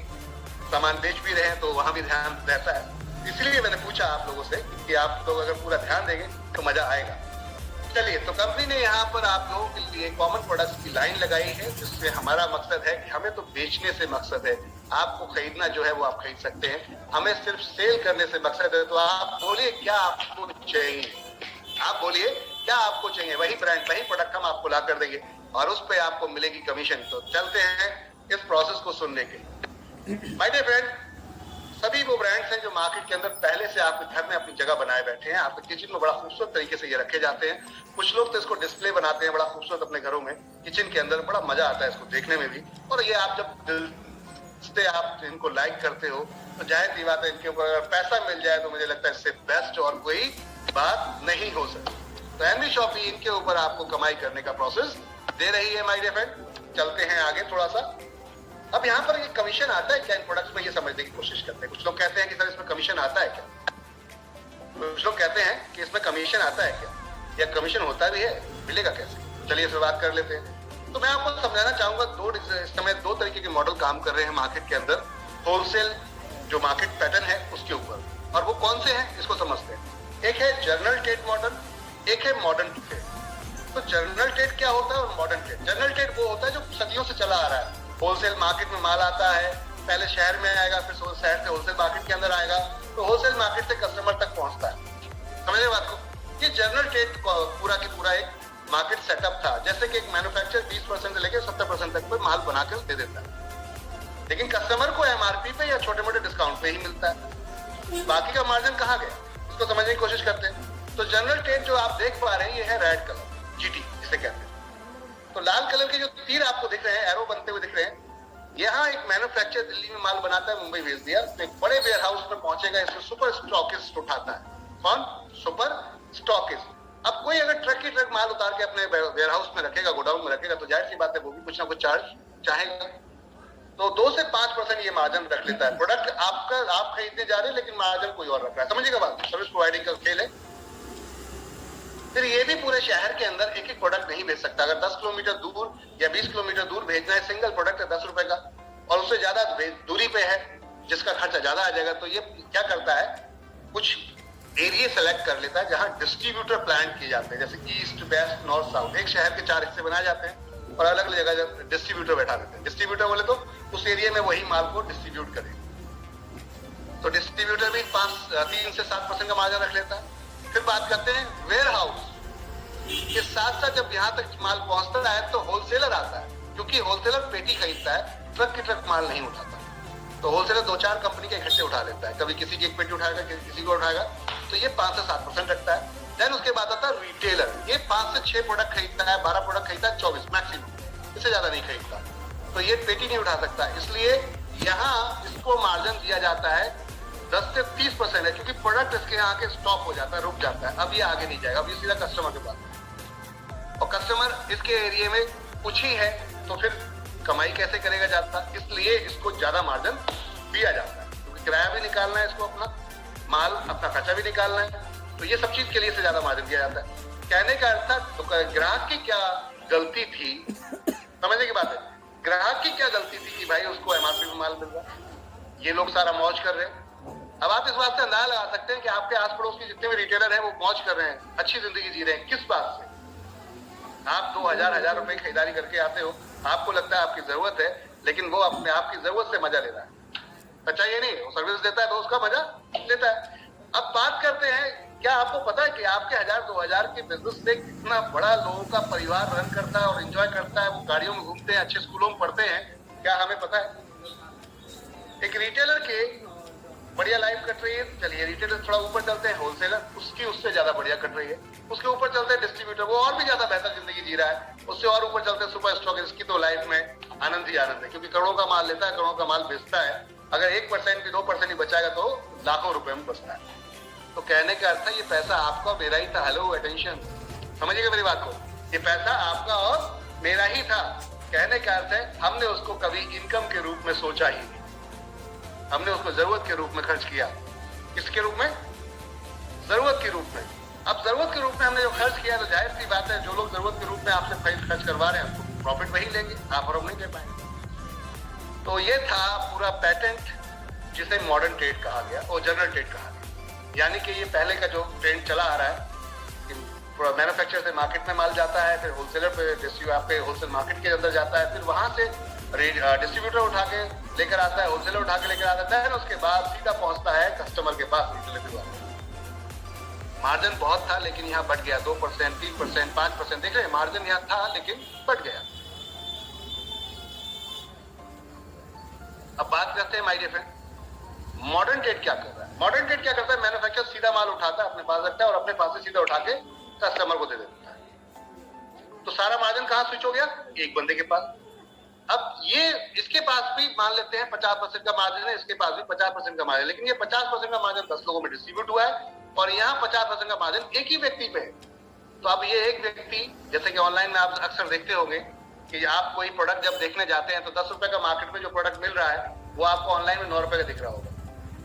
S1: सामान बेच भी रहे हैं, तो वहां भी ध्यान रहता है। इसलिए मैंने पूछा आप लोगों से कि आप लोग अगर पूरा ध्यान देंगे तो मजा आएगा। चलिए, तो कंपनी ने यहाँ पर आप लोगों के लिए कॉमन प्रोडक्ट्स की लाइन लगाई है, जिससे हमारा मकसद है कि हमें तो बेचने से मकसद है, आपको खरीदना जो है वो आप खरीद सकते हैं, हमें सिर्फ सेल करने से मकसद है। तो आप बोलिए क्या आपको चाहिए, आप बोलिए क्या आपको चाहिए, वही ब्रांड वही प्रोडक्ट हम आपको ला कर देंगे और उस पर आपको मिलेगी कमीशन। तो चलते हैं इस प्रोसेस को सुनने के। माय डियर फ्रेंड, सभी वो ब्रांड्स हैं जो मार्केट के अंदर पहले से आपके घर में अपनी जगह बनाए बैठे हैं। आपके किचन में बड़ा खूबसूरत तरीके से ये रखे जाते हैं। कुछ लोग तो इसको डिस्प्ले बनाते हैं बड़ा खूबसूरत अपने घरों में, किचन के अंदर, बड़ा मजा आता है इसको देखने में भी। और ये आप जब दिल से आप इनको लाइक करते हो तो जाहिर सी बात है, इनके ऊपर अगर पैसा मिल जाए तो मुझे लगता है इससे बेस्ट और कोई बात नहीं हो सकती। तो एमवी शॉपी इनके ऊपर आपको कमाई करने का प्रोसेस दे रही है माय डियर फ्रेंड। चलते हैं आगे थोड़ा सा। अब यहाँ पर ये कमीशन आता है क्या इन प्रोडक्ट्स में, ये समझने की कोशिश करते हैं। कुछ लोग कहते हैं कि सर इसमें कमीशन आता है क्या, कुछ लोग कहते हैं कि इसमें कमीशन आता है क्या, या कमीशन होता भी है, मिलेगा कैसे। चलिए इस पर बात कर लेते हैं। तो मैं आपको समझाना चाहूंगा, इस समय दो तरीके के मॉडल काम कर रहे हैं मार्केट के अंदर, होलसेल जो मार्केट पैटर्न है उसके ऊपर। और वो कौन से हैं इसको समझते हैं। एक है जनरल ट्रेड मॉडल, एक है मॉडर्न ट्रेड। तो जनरल ट्रेड क्या होता है और मॉडर्न ट्रेड? जनरल ट्रेड वो होता है जो सदियों से चला आ रहा है। होलसेल मार्केट में माल आता है, पहले शहर में आएगा, फिर शहर से होलसेल मार्केट के अंदर आएगा, तो होलसेल मार्केट से कस्टमर तक पहुंचता है। समझ रहे बात को? ये जनरल ट्रेड पूरा की पूरा एक मार्केट सेटअप था। जैसे कि एक मैन्युफैक्चरर 20% से लेकर 70% तक पे माल बनाकर दे देता है, लेकिन कस्टमर को एमआरपी पे या छोटे मोटे डिस्काउंट पे ही मिलता है। बाकी का मार्जिन कहाँ गया, इसको समझने की कोशिश करते हैं। तो जनरल ट्रेड जो आप देख पा रहे हैं ये है रेड कलर, जीटी जिसे कहते हैं। तो लाल कलर के जो तीर आपको दिख रहे हैं, एरो बनते हुए दिख रहे हैं, यहाँ एक मैन्युफैक्चरर दिल्ली में माल बनाता है, मुंबई भेज दिया, तो एक बड़े वेयर हाउस में पहुंचेगा, इसमें सुपर स्टॉकिस्ट उठाता है। कौन? Super stockist. अब कोई अगर ट्रक की ट्रक माल उतार के अपने वेयर हाउस में रखेगा, गोडाउन में रखेगा, तो जाहिर सी बात है वो भी कुछ ना कुछ चार्ज चाहेगा। तो 2 से 5% ये मार्जिन रख लेता है। प्रोडक्ट आपका आप खरीदने जा रहे हैं, लेकिन मार्जिन कोई और रख रहा है। समझिएगा बात, सर्विस प्रोवाइडिंग का खेल है। फिर ये भी पूरे शहर के अंदर एक एक प्रोडक्ट नहीं भेज सकता। अगर 10 किलोमीटर दूर या 20 किलोमीटर दूर भेजना है, सिंगल प्रोडक्ट है 10 रुपए का, और उससे ज्यादा दूरी पे है जिसका खर्चा ज्यादा आ जाएगा, तो ये क्या करता है, कुछ एरिया सेलेक्ट कर लेता है जहां डिस्ट्रीब्यूटर प्लान किए जाते हैं, जैसे ईस्ट वेस्ट नॉर्थ साउथ। एक शहर के 4 हिस्से बनाए जाते हैं और अलग अलग जगह डिस्ट्रीब्यूटर बैठा देते हैं। डिस्ट्रीब्यूटर बोले तो उस एरिया में वही माल को डिस्ट्रीब्यूट करे। तो डिस्ट्रीब्यूटर भी 3 से 7% का मार्जिन रख लेता है। फिर बात करते हैं वेयर हाउस के साथ साथ जब यहाँ तक माल पहुंचता है तो होलसेलर आता है, क्योंकि होलसेलर पेटी खरीदता है, ट्रक की ट्रक माल नहीं उठाता। तो होलसेलर 2-4 कंपनी के इकट्ठे उठा लेता है, कभी किसी की एक पेटी उठाएगा, किसी को उठाएगा, तो ये 5 से 7% रखता है। देन उसके बाद आता है रिटेलर, ये 5 से 6 प्रोडक्ट खरीदता है, 12 प्रोडक्ट खरीदता है, 24 मैक्सिमम, इससे ज्यादा नहीं खरीदता। तो ये पेटी नहीं उठा सकता, इसलिए यहाँ इसको मार्जिन दिया जाता है 10 से 30% है, क्योंकि प्रोडक्ट इसके यहाँ के स्टॉप हो जाता है, रुक जाता है, अब ये आगे नहीं जाएगा, अब ये सीधा कस्टमर के पास। और कस्टमर इसके एरिया में कुछ ही है, तो फिर कमाई कैसे करेगा जाता, इसलिए इसको ज्यादा मार्जिन दिया जाता है, क्योंकि किराया भी निकालना है इसको, अपना माल अपना खर्चा भी निकालना है, तो ये सब चीज के लिए से ज्यादा मार्जिन दिया जाता है। कहने का अर्थ तो ग्राहक की क्या गलती थी, समझने की बात है, ग्राहक की क्या गलती थी कि भाई उसको एमआरपी में माल मिल रहा, ये लोग सारा मौज कर रहे हैं। अब आप इस बात से अंदाजा लगा सकते हैं कि आपके आस पड़ोस के जितने भी रिटेलर हैं वो मौज कर रहे हैं, अच्छी जिंदगी जी रहे हैं, किस बात से? आप 2,000 रुपए खरीदारी करके आते हो, आपको लगता है आपकी जरूरत है, लेकिन वो अपने आपकी जरूरत से मजा ले रहा है। अच्छा ये नहीं, वो सर्विस देता है तो उसका मजा लेता है। अब बात करते हैं, क्या आपको पता है कि आपके 1,000-2,000 के बिजनेस से कितना बड़ा लोगों का परिवार रन करता है और एंजॉय करता है, वो गाड़ियों में घूमते हैं, अच्छे स्कूलों में पढ़ते हैं, क्या हमें पता है? एक रिटेलर के बढ़िया लाइफ कट रही है। चलिए रिटेलर थोड़ा ऊपर चलते हैं, होलसेलर उसकी उससे ज्यादा बढ़िया कट रही है। उसके ऊपर चलते हैं डिस्ट्रीब्यूटर, वो और भी ज्यादा बेहतर जिंदगी जी रहा है। उससे और ऊपर चलते हैं सुपर स्टॉक, इसकी तो लाइफ में आनंद ही आनंद है, क्योंकि करोड़ों का माल लेता है, करोड़ों का माल बेचता है। अगर 1% भी 2% ही बचाएगा तो लाखों रुपए में बचता है। तो कहने का अर्थ है ये पैसा आपका मेरा ही था। हेलो अटेंशन, समझिएगा मेरी बात को, ये पैसा आपका और मेरा ही था। कहने का अर्थ है हमने उसको कभी इनकम के रूप में सोचा ही नहीं, हमने उसको जरूरत के रूप में खर्च किया। किसके रूप में? जरूरत के रूप में। अब जरूरत के रूप में हमने जो खर्च किया तो जाहिर सी बात है जो लोग जरूरत के रूप में आपसे खर्च करवा रहे हैं तो प्रॉफिट वही लेंगे, आप और हम नहीं दे पाएंगे। तो ये था पूरा पैटेंट जिसे मॉडर्न ट्रेड कहा गया और जनरल ट्रेड कहा गया। यानी कि ये पहले का जो ट्रेंड चला आ रहा है, मैन्युफैक्चरर से मार्केट में माल जाता है, फिर होलसेलर पे आपके होलसेल मार्केट के अंदर जाता है, फिर वहां से डिस्ट्रीब्यूटर उठा के लेकर आता है, होलसेलर उठा के लेकर आता है, उसके बाद सीधा पहुंचता है कस्टमर के पास रिटेलर के पास। मार्जिन बहुत था लेकिन यहाँ बढ़ गया 2%, 3%, 5%। देख रहे हैं मार्जिन यहाँ था लेकिन बढ़ गया। अब बात करते हैं my dear friend, modern trade क्या कर रहा है? मॉडर्न ट्रेड क्या करता है? मैन्युफैक्चरर सीधा माल उठाता है, अपने पास रखता है और अपने पास से सीधा उठा के कस्टमर को दे देता है। तो सारा मार्जिन कहां स्विच हो गया? एक बंदे के पास। अब ये इसके पास भी मान लेते हैं 50% का मार्जिन है, इसके पास भी 50% का मार्जिन है, लेकिन ये 50% का मार्जिन 10 लोगों में डिस्ट्रीब्यूट हुआ है और यहाँ 50% का मार्जिन एक ही व्यक्ति पे है। तो अब ये एक व्यक्ति, जैसे कि ऑनलाइन में आप अक्सर देखते होंगे कि आप कोई प्रोडक्ट जब देखने जाते हैं तो 10 रुपए का मार्केट में जो प्रोडक्ट मिल रहा है वो आपको ऑनलाइन में 9 रुपए का दिख रहा होगा।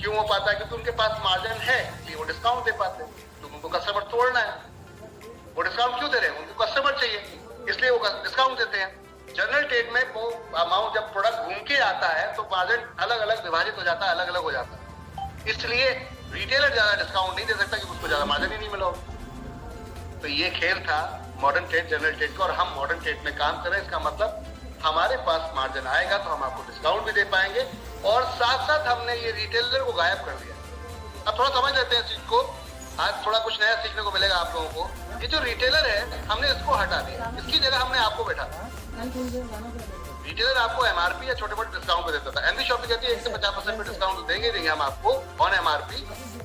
S1: क्यों हो पाता है? क्योंकि उनके पास मार्जिन है, इसलिए वो डिस्काउंट दे पाते हैं। तो उनको कस्टमर तोड़ना है, वो डिस्काउंट क्यों दे रहे हैं? उनको कस्टमर चाहिए, इसलिए वो डिस्काउंट देते हैं। जनरल ट्रेड में वो अमाउंट जब प्रोडक्ट घूम के आता है तो मार्जिन अलग अलग विभाजित हो जाता है, अलग अलग हो जाता है। इसलिए रिटेलर ज्यादा डिस्काउंट नहीं दे सकता कि उसको ज्यादा मार्जिन ही नहीं मिला। तो ये खेल था मॉडर्न ट्रेड जनरल ट्रेड का, और हम मॉडर्न ट्रेड में काम कर रहे हैं। इसका मतलब हमारे पास मार्जिन आएगा तो हम आपको डिस्काउंट भी दे पाएंगे, और साथ साथ हमने ये रिटेलर को गायब कर दिया। अब थोड़ा समझ लेते हैं चीज को, आज थोड़ा कुछ नया सीखने को मिलेगा आप लोगों को। ये जो रिटेलर है हमने इसको हटा दिया, इसकी जगह हमने आपको बैठा दिया। रिटेलर आपको एमआरपी या छोटे मोटे डिस्काउंट पे देता था। एमवी शॉपिंग कहती है 1 से 50% पे डिस्काउंट देंगे हम आपको ऑन एमआरपी।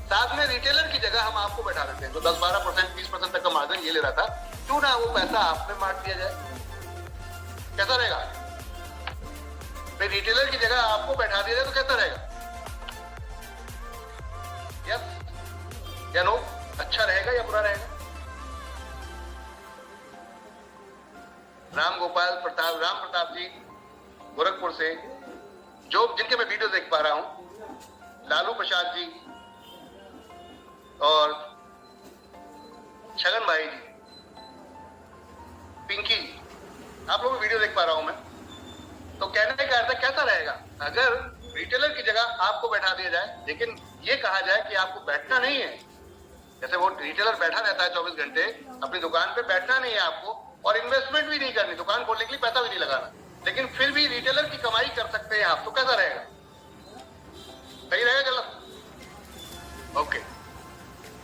S1: साथ में रिटेलर की जगह हम आपको बैठा देते हैं, तो 10-12%, 20% तक का मार्जिन ये ले रहा था, क्यों ना वो पैसा आप में बांट दिया जाए? कैसा रहेगा? भाई रिटेलर की जगह आपको बैठा दिया जाए तो कैसा रहेगा? यस या नो? अच्छा रहेगा या बुरा रहेगा? राम प्रताप जी गोरखपुर से, जो जिनके मैं वीडियो देख पा रहा हूं, लालू प्रसाद जी और छगन भाई जी, पिंकी जी, आप लोगों को वीडियो देख पा रहा हूं मैं। तो कहने का अर्थ कैसा रहेगा अगर रिटेलर की जगह आपको बैठा दिया जाए, लेकिन ये कहा जाए कि आपको बैठना नहीं है। जैसे वो रिटेलर बैठा रहता है 24 घंटे अपनी दुकान पे, बैठना नहीं है आपको, और इन्वेस्टमेंट भी नहीं करनी, दुकान खोलने के लिए पैसा भी नहीं लगाना, लेकिन फिर भी रिटेलर की कमाई कर सकते हैं आप। तो कैसा रहेगा? सही रहेगा गलत? ओके,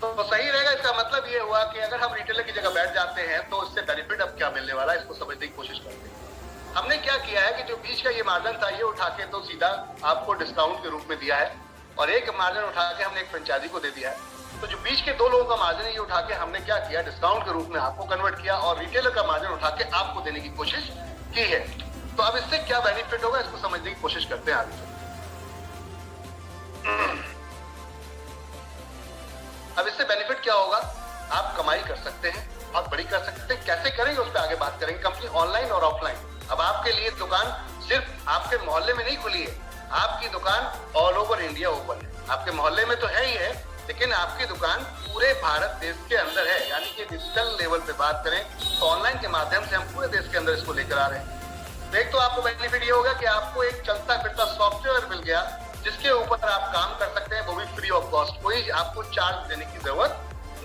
S1: तो सही रहेगा। इसका मतलब ये हुआ कि अगर हम रिटेलर की जगह बैठ जाते हैं तो इससे बेनिफिट अब क्या मिलने वाला है, इसको समझने की कोशिश करते हैं। हमने क्या किया है कि जो बीच का ये मार्जिन था ये उठा के तो सीधा आपको डिस्काउंट के रूप में दिया है, और एक मार्जिन उठा के हमने एक फ्रेंचाइजी को दे दिया है। तो जो बीच के 2 लोगों का मार्जिन है ये उठा के हमने क्या किया, डिस्काउंट के रूप में आपको कन्वर्ट किया, और रिटेलर का मार्जिन उठा के आपको देने की कोशिश की है। तो अब इससे क्या बेनिफिट होगा इसको समझने की कोशिश करते हैं आगे। अब इससे बेनिफिट क्या होगा? आप कमाई कर सकते हैं, बहुत बड़ी कर सकते हैं। कैसे करेंगे उस पर आगे बात करेंगे। कंपनी ऑनलाइन और ऑफलाइन, अब आपके लिए दुकान सिर्फ आपके मोहल्ले में नहीं खुली है, आपकी दुकान ऑल ओवर इंडिया ओपन है। आपके मोहल्ले में तो है ही है, लेकिन आपकी दुकान पूरे भारत देश के अंदर है। यानी कि डिजिटल लेवल पे बात करें तो ऑनलाइन के माध्यम से हम पूरे देश के अंदर इसको लेकर आ रहे हैं। एक तो आपको बेनिफिट ये होगा कि आपको एक चलता फिरता सॉफ्टवेयर मिल गया जिसके ऊपर आप काम कर सकते हैं, वो भी फ्री ऑफ कॉस्ट। कोई आपको चार्ज देने की जरूरत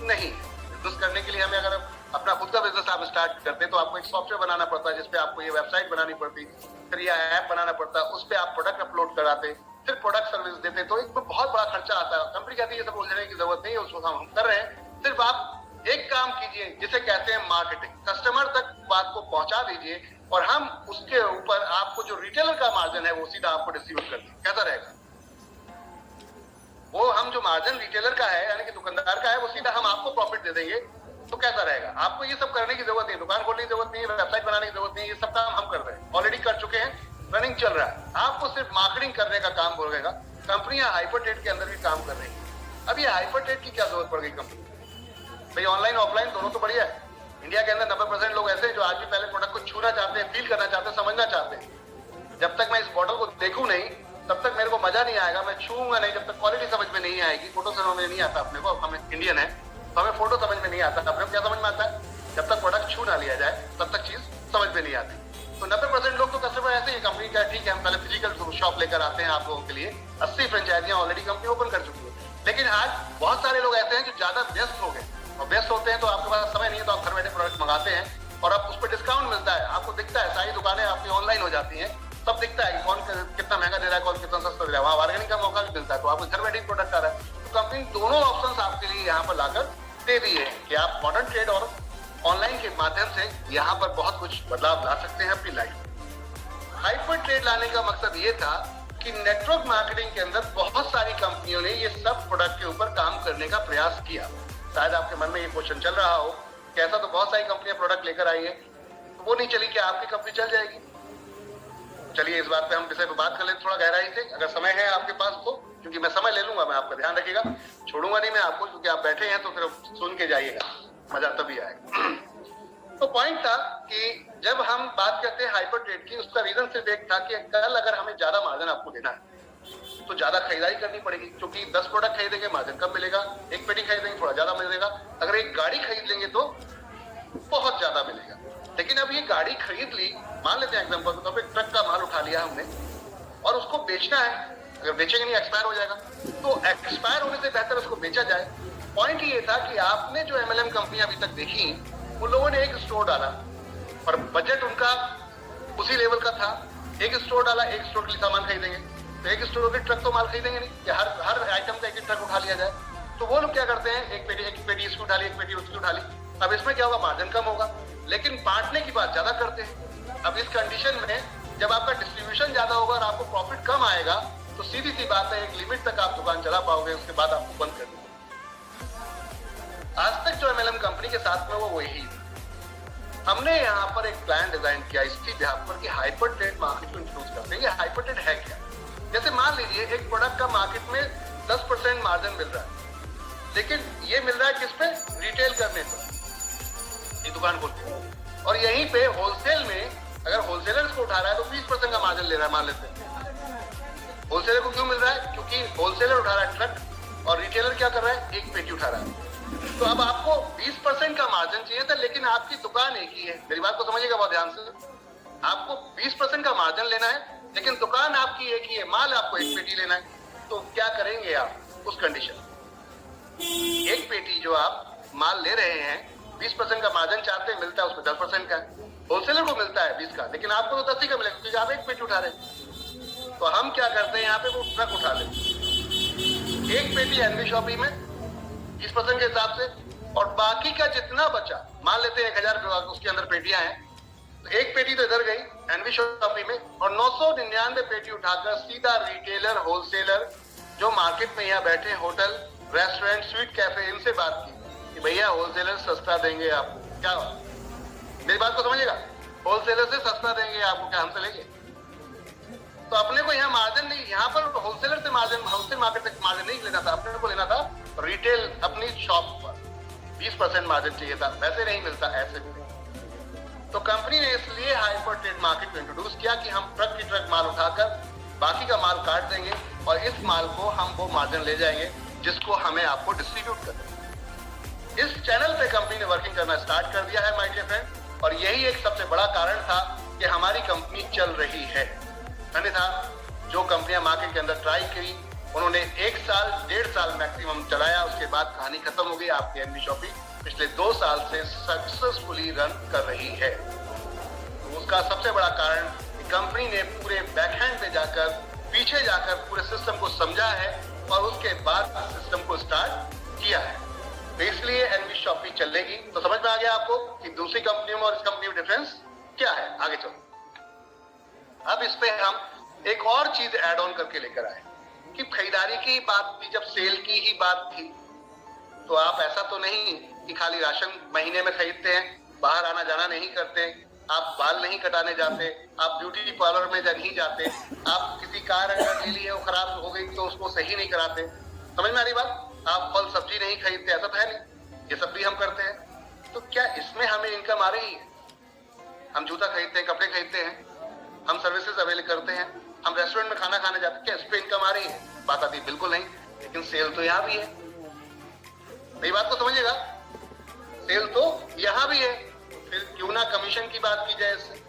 S1: नहीं है। बिजनेस करने के लिए हमें अगर अपना खुद का बिजनेस आप स्टार्ट करते हैं तो आपको एक सॉफ्टवेयर बनाना पड़ता है, जिसपे आपको ये वेबसाइट बनानी पड़ती, फिर ये ऐप बनाना पड़ता, उस पर आप प्रोडक्ट अपलोड कराते, फिर प्रोडक्ट सर्विस देते, तो एक बहुत बड़ा खर्चा आता है। कंपनी कहती है ये सब उलझने की जरूरत नहीं है, उसको हम कर रहे हैं। सिर्फ आप एक काम कीजिए जिसे कहते हैं मार्केटिंग, कस्टमर तक बात को पहुंचा दीजिए, और हम उसके ऊपर आपको जो रिटेलर का मार्जिन है वो सीधा आपको डिस्ट्रीब्यूट कर दें। कैसा रहेगा? वो हम जो मार्जिन रिटेलर का है यानी कि दुकानदार का है वो सीधा हम आपको प्रॉफिट दे देंगे, तो कैसा रहेगा? आपको ये सब करने की जरूरत नहीं, दुकान खोलने की जरूरत नहीं, वेबसाइट बनाने की जरूरत नहीं, ये सब काम हम कर रहे हैं, ऑलरेडी कर चुके हैं, रनिंग चल रहा है। आपको सिर्फ मार्केटिंग करने का काम बोलेगा। कंपनियां हाइपर ट्रेड के अंदर भी काम कर रही है। अब ये हाइपर ट्रेड की क्या जरूरत पड़ गई कंपनी? भाई ऑनलाइन ऑफलाइन दोनों तो बढ़िया है। इंडिया के अंदर 90% लोग ऐसे हैं जो आज भी पहले प्रोडक्ट को छूना चाहते हैं, फील करना चाहते हैं, समझना चाहते हैं। जब तक मैं इस बॉटल को देखूं नहीं तब तक मेरे को मजा नहीं आएगा, मैं छूंगा नहीं जब तक क्वालिटी समझ में नहीं आएगी। फोटो समझ में नहीं आता अपने को, हम इंडियन है तो हमें फोटो समझ में नहीं आता। अपने को क्या समझ में आता है? जब तक प्रोडक्ट छू ना लिया जाए तब तक चीज समझ में नहीं आती। तो 90% लोग तो कस्टमर ऐसे ही कंपनी का ठीक है, हम पहले फिजिकल शॉप लेकर आते हैं आप लोगों के लिए। 80 फ्रेंचाइजियां ऑलरेडी कंपनी ओपन कर चुकी है। लेकिन आज बहुत सारे लोग ऐसे हैं जो ज्यादा व्यस्त हो गए, और व्यस्त होते हैं तो आपके पास समय नहीं है, तो आप घर बैठे प्रोडक्ट मंगाते हैं और अब उस पर डिस्काउंट मिलता है। आपको दिखता है, सारी दुकानें आपकी ऑनलाइन हो जाती हैं, सब दिखता है कौन कितना महंगा दे रहा है, कौन कितना सस्ता दे रहा है, वहां बार्गेनिंग का मौका भी मिलता है, तो आपको घर बैठे प्रोडक्ट आ रहा है। तो कंपनी दोनों ऑप्शन आपके लिए यहाँ पर लाकर दे दी है कि आप मॉडर्न ट्रेड और ऑनलाइन के माध्यम से यहाँ पर बहुत कुछ बदलाव ला सकते हैं अपनी लाइफ में। हाइपर ट्रेड लाने का मकसद ये था कि नेटवर्क मार्केटिंग के अंदर बहुत सारी कंपनियों ने ये सब प्रोडक्ट के ऊपर काम करने का प्रयास किया। शायद आपके मन में ये क्वेश्चन चल रहा हो कि ऐसा तो बहुत सारी कंपनियां प्रोडक्ट लेकर आई है, तो वो नहीं चली, क्या आपकी कंपनी चल जाएगी? चलिए इस बात पे हम विषय पे बात कर लेते थोड़ा गहराई से, अगर समय है आपके पास तो, क्योंकि मैं समय ले लूंगा, मैं आपका ध्यान रखिएगा, छोड़ूंगा नहीं मैं आपको, क्योंकि आप बैठे हैं तो फिर सुन के जाइएगा, मजा तभी आएगा। तो पॉइंट था कि जब हम बात करते हैं हाइपर ट्रेड की, उसका रीजन सिर्फ एक था कि कल अगर हमें ज्यादा मार्जिन आपको देना है तो ज्यादा खरीदारी करनी पड़ेगी, क्योंकि 10 प्रोडक्ट खरीदेंगे मार्जिन कम मिलेगा, एक पेटी खरीदेंगे थोड़ा ज्यादा मिलेगा, अगर एक गाड़ी खरीद लेंगे तो बहुत ज्यादा मिलेगा। लेकिन अब ये गाड़ी खरीद ली, मान लेते हैं एग्जाम्पल तो एक ट्रक का माल उठा लिया हमने और उसको बेचना है, अगर बेचेंगे नहीं एक्सपायर हो जाएगा, तो एक्सपायर होने से बेहतर उसको बेचा जाए। पॉइंट ये था कि आपने जो एमएलएम कंपनियां अभी तक देखी, उन लोगों ने एक स्टोर डाला और बजट उनका उसी लेवल का था, एक स्टोर डाला, एक स्टोर के लिए सामान खरीदेंगे, तो एक स्टोर के ट्रक तो माल खरीदेंगे नहीं कि हर आइटम का एक ट्रक उठा लिया जाए। तो वो लोग क्या करते हैं, एक पेटी इसकी उठा ली, एक पेटी उसकी उठा ली। अब इसमें क्या होगा, मार्जिन कम होगा, लेकिन बांटने की बात ज्यादा करते हैं। अब इस कंडीशन में जब आपका डिस्ट्रीब्यूशन ज्यादा होगा और आपको प्रॉफिट कम आएगा, तो सीधी सी बात है एक लिमिट तक आप दुकान चला पाओगे, उसके बाद आपको बंद कर देंगे। आज तक जो एमएलएम कंपनी के साथ में वो वही, हमने यहाँ पर एक प्लान डिजाइन किया इसकी बिहाफ पर कि हाइपर ट्रेड मार्केट को इंट्रोड्यूस करते हैं। हाइपर ट्रेड है क्या? जैसे मान लीजिए एक प्रोडक्ट का मार्केट में 10% मार्जिन मिल रहा है, लेकिन ये मिल रहा है किस पे? रिटेल करने पर, ये दुकान खोल के, और यहीं पे होलसेल में अगर होलसेलर इसको उठा रहा है तो 20% का मार्जिन ले रहा है, मान लेते हैं। होलसेलर को क्यों मिल रहा है? क्योंकि होलसेलर उठा रहा है ट्रक और रिटेलर क्या कर रहा है, एक पेटी उठा रहा है। तो अब आपको 20% का मार्जिन चाहिए था, लेकिन आपकी दुकान एक ही है। मेरी बात को समझिएगा बहुत ध्यान से, आपको 20% का मार्जिन लेना है, लेकिन दुकान आपकी एक ही है, माल आपको एक पेटी लेना है। तो क्या करेंगे आप उस कंडीशन में? एक पेटी जो आप माल ले रहे हैं, 20% का मार्जिन चाहते हैं, मिलता है उसमें 10% का है, होलसेलर को मिलता है 20 का, लेकिन आपको तो 10 ही का मिलेगा क्योंकि आप एक पेटी उठा रहे हैं। तो हम क्या करते हैं, यहाँ पे वो ट्रक उठा लेते हैं, एक पेटी एनवी शॉपी में 20% के हिसाब से, और बाकी का जितना बचा, मान लेते हैं 1000 उसके अंदर पेटियां हैं, तो एक पेटी तो इधर गई एनवी शॉपी में, और 999 पेटी उठाकर सीधा रिटेलर, होलसेलर जो मार्केट में यहाँ बैठे, होटल, रेस्टोरेंट, स्वीट कैफे, इनसे बात की कि भैया होलसेलर सस्ता देंगे आपको, क्या मेरी बात को समझिएगा, होलसेलर से सस्ता देंगे आपको, क्या हमसे लेंगे? तो अपने को यहाँ मार्जिन नहीं, यहाँ पर होलसेलर से मार्जिन, होलसेल मार्केट से मार्जिन नहीं लेना था, अपने को लेना था रिटेल अपनी शॉप पर 20% मार्जिन चाहिए था, वैसे नहीं मिलता, ऐसे भी। तो कंपनी ने इसलिए हाइपर ट्रेड मार्केट को इंट्रोड्यूस किया कि हम ट्रक की ट्रक माल उठाकर बाकी का माल काट देंगे और इस माल को हम वो मार्जिन ले जाएंगे जिसको हमें आपको डिस्ट्रीब्यूट करना है। इस चैनल पे कंपनी ने वर्किंग करना स्टार्ट कर दिया है माय डियर फ्रेंड, और यही एक सबसे बड़ा कारण था कि हमारी कंपनी चल रही है। अन्यथा जो कंपनियां मार्केट के अंदर ट्राई करी, उन्होंने 1 साल 1.5 साल मैक्सिमम चलाया, उसके बाद कहानी खत्म हो गई। आपकी एनवी शॉपी पिछले 2 साल से सक्सेसफुली रन कर रही है। तो उसका सबसे बड़ा कारण कि कंपनी ने पूरे बैकहैंड पे जाकर, पीछे जाकर पूरे सिस्टम को समझा है और उसके बाद सिस्टम को स्टार्ट किया है। तो इसलिए एनवी शॉपी चलेगी। तो समझ में आ गया आपको कि दूसरी कंपनियों में और इस कंपनी में डिफरेंस क्या है। आगे चलो, अब इस पे हम एक और चीज ऐड ऑन करके लेकर आए। कि खरीदारी की बात थी, जब सेल की ही बात थी, तो आप ऐसा तो नहीं कि खाली राशन महीने में खरीदते हैं, बाहर आना जाना नहीं करते, आप बाल नहीं कटाने जाते, आप ब्यूटी पार्लर में नहीं जाते, आप किसी कार अगर ले ली है वो खराब हो गई तो उसको सही नहीं कराते, समझ में आ रही बात? आप फल सब्जी नहीं खरीदते, ऐसा तो है नहीं, ये सब भी हम करते हैं। तो क्या इसमें हमें इनकम आ रही है? हम जूता खरीदते हैं, कपड़े खरीदते हैं, हम सर्विसेज अवेल करते हैं, हम रेस्टोरेंट में खाना खाने जाते हैं, क्या इस पे इनकम आ रही है? बात आती बिल्कुल नहीं। लेकिन सेल तो यहाँ भी है, मेरी बात को समझिएगा, सेल तो यहाँ भी है। फिर क्यों ना कमीशन की बात की जाए इससे।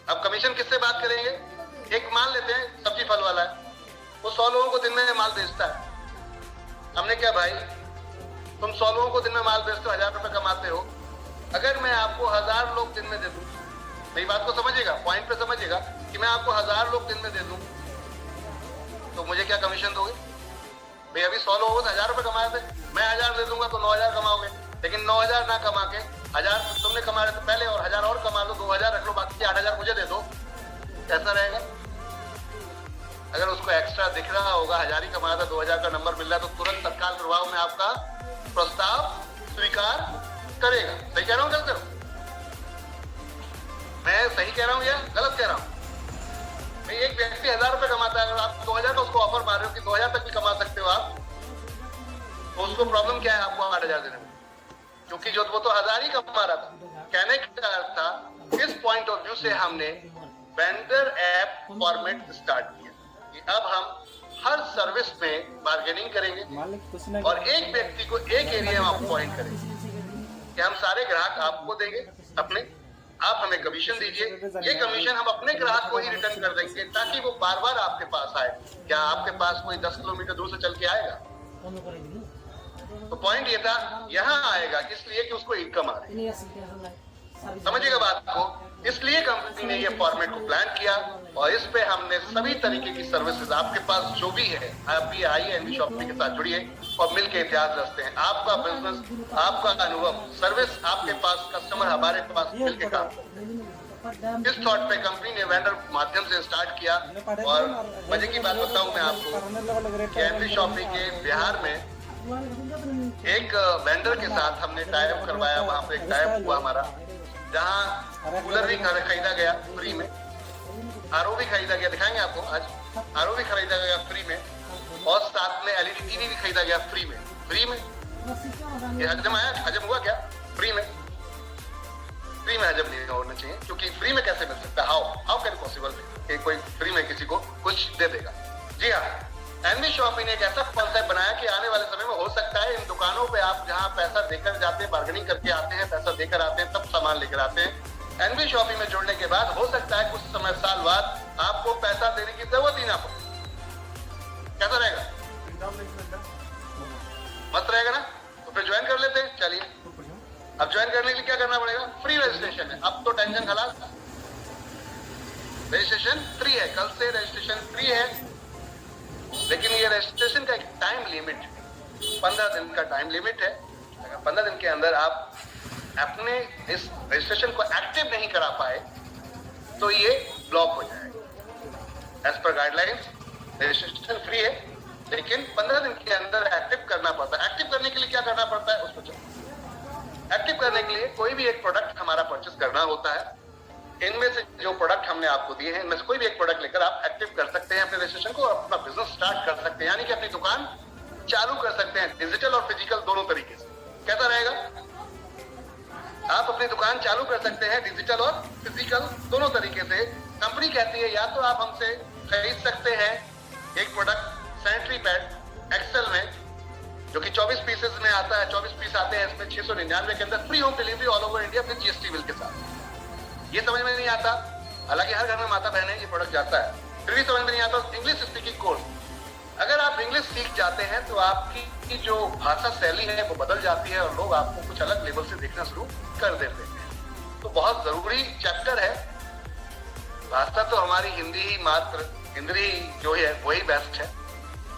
S1: अब कमीशन किससे बात करेंगे? एक मान लेते हैं सब्जी फल वाला है, वो 100 लोगों को दिन में माल बेचता है। हमने क्या भाई, तुम 100 लोगों को दिन में माल बेचते हो, 1000 रुपए कमाते हो, अगर मैं आपको 1000 लोग दिन में दे दूं, मेरी बात को समझिएगा, पॉइंट पे समझिएगा, कि मैं आपको 1000 लोग दिन में दे दूं तो मुझे क्या कमीशन दोगे? भाई अभी 100 लोगों से 1000 रुपए कमाए थे, मैं 1000 दे दूंगा तो 9000 कमाओगे। लेकिन 9000 ना कमा के 1000 तुमने कमा रहे थे पहले और 1000 और कमा लो, 2000 रख लो, बाकी 8000 मुझे दे दो, कैसा रहेगा? अगर उसको एक्स्ट्रा दिख रहा होगा, 1000 ही कमाया था, 2000 का नंबर मिल रहा है, तो तुरंत तत्काल प्रभाव में आपका प्रस्ताव स्वीकार करेगा। सही कह रहा हूँ, गलत कह रहा हूँ? मैं सही कह रहा हूँ या गलत कह रहा हूँ? भाई एक व्यक्ति 1000 रुपए कमाता है, अगर आप 2000 का उसको ऑफर मार रहे हो कि 2000 तक भी कमा सकते हो आप, तो उसको प्रॉब्लम क्या है आपको 8000 देने में? क्योंकि जो वो तो 1000 ही कमा रहा था। कहने का अर्थ था, इस पॉइंट ऑफ व्यू से हमने वेंडर ऐप फॉर्मेट स्टार्ट किया कि अब हम हर सर्विस में बार्गेनिंग करेंगे और एक व्यक्ति को एक एरिया में अपॉइंट करेंगे कि हम सारे ग्राहक आपको देंगे अपने, आप हमें कमीशन दीजिए, ये कमीशन हम अपने ग्राहक को ही रिटर्न कर देंगे ताकि वो बार बार आपके पास आए। क्या आपके पास कोई 10 किलोमीटर दूर से चल के आएगा? तो पॉइंट ये था, यहाँ आएगा इसलिए कि उसको इनकम आ रही है। समझिएगा बात को, इसलिए कंपनी ने ये फॉर्मेट को प्लान किया और इस पे हमने सभी तरीके की सर्विसेज, आपके पास जो भी है, आप भी आइए एनवी शॉपिंग के साथ जुड़िए और मिलकर इतिहास रचते हैं। आपका बिजनेस, आपका अनुभव, सर्विस आपके पास, कस्टमर हमारे पास मिलकर काम करते हैं। इस थॉट पे कंपनी ने वेंडर माध्यम से स्टार्ट किया। और मजे की बात बताऊं मैं आपको कि एनवी शॉपिंग के बिहार में एक वेंडर के साथ हमने टाइप करवाया, वहां पे एक टाइप हुआ हमारा, जहां कूलर भी खरीदा गया फ्री में, आरओ भी खरीदा गया, दिखाएंगे आपको आज, आरओ भी खरीदा गया फ्री में और साथ में एलईडी टीवी भी खरीदा गया फ्री में। फ्री में ये हजम आया, हजम हुआ क्या? फ्री में, फ्री में हजम नहीं होना चाहिए, क्योंकि फ्री में कैसे मिल सकता है? हाउ कैन पॉसिबल कि कोई फ्री में किसी को कुछ दे देगा? जी हाँ, एनवी शॉपिंग ने एक ऐसा कॉन्सेप्ट बनाया कि आने वाले समय में हो सकता है इन दुकानों पे आप जहां पैसा देकर जाते हैं, बार्गेनिंग करके आते हैं, पैसा देकर आते हैं, तब सामान लेकर आते हैं, एनवी शॉपिंग में जुड़ने के बाद हो सकता है कुछ समय, साल बाद आपको पैसा देने की जरूरत ही ना पड़े। कैसा रहेगा? मस्त रहेगा ना? तो फिर ज्वाइन कर लेते हैं। चलिए, अब ज्वाइन करने के लिए क्या करना पड़ेगा? फ्री रजिस्ट्रेशन है, अब तो टेंशन खलास, रजिस्ट्रेशन फ्री है, कल से रजिस्ट्रेशन फ्री है। लेकिन ये रजिस्ट्रेशन का एक टाइम लिमिट है, 15 दिन का टाइम लिमिट है। अगर 15 दिन के अंदर आप अपने इस रजिस्ट्रेशन को एक्टिव नहीं करा पाए तो ये ब्लॉक हो जाएगा। As per guidelines registration free है, लेकिन 15 दिन के अंदर एक्टिव करना पड़ता है। एक्टिव करने के लिए क्या करना पड़ता है उसको चलो। एक्टिव करने के लिए कोई भी एक प्रोडक्ट हमारा परचेस करना होता है। इनमें से जो प्रोडक्ट हमने आपको दिए हैं, इनमें से कोई भी एक प्रोडक्ट लेकर आप एक्टिव कर सकते हैं अपने रजिस्ट्रेशन को और अपना बिजनेस स्टार्ट कर सकते हैं, यानी कि अपनी दुकान चालू कर सकते हैं, डिजिटल और फिजिकल दोनों तरीके से। कैसा रहेगा? आप अपनी दुकान चालू कर सकते हैं डिजिटल और फिजिकल दोनों तरीके से। कंपनी कहती है या तो आप हमसे खरीद सकते हैं एक प्रोडक्ट सैनिटरी पैड एक्सेल में, जो कि 24 पीसेस में आता है, 24 पीस आते हैं इसमें, 699 के अंदर, free home delivery all over India with GST bill के साथ। ये समझ में नहीं आता, हालांकि हर घर में माता बहन है, ये प्रोडक्ट जाता है, फिर भी समझ में नहीं आता। इंग्लिश स्पीकिंग कोर्स, अगर आप इंग्लिश सीख जाते हैं तो आपकी जो भाषा शैली है वो बदल जाती है और लोग आपको कुछ अलग लेवल से देखना शुरू कर देते हैं। तो बहुत जरूरी चैप्टर है। भाषा तो हमारी हिंदी ही मात्र, हिंदी जो है वही बेस्ट है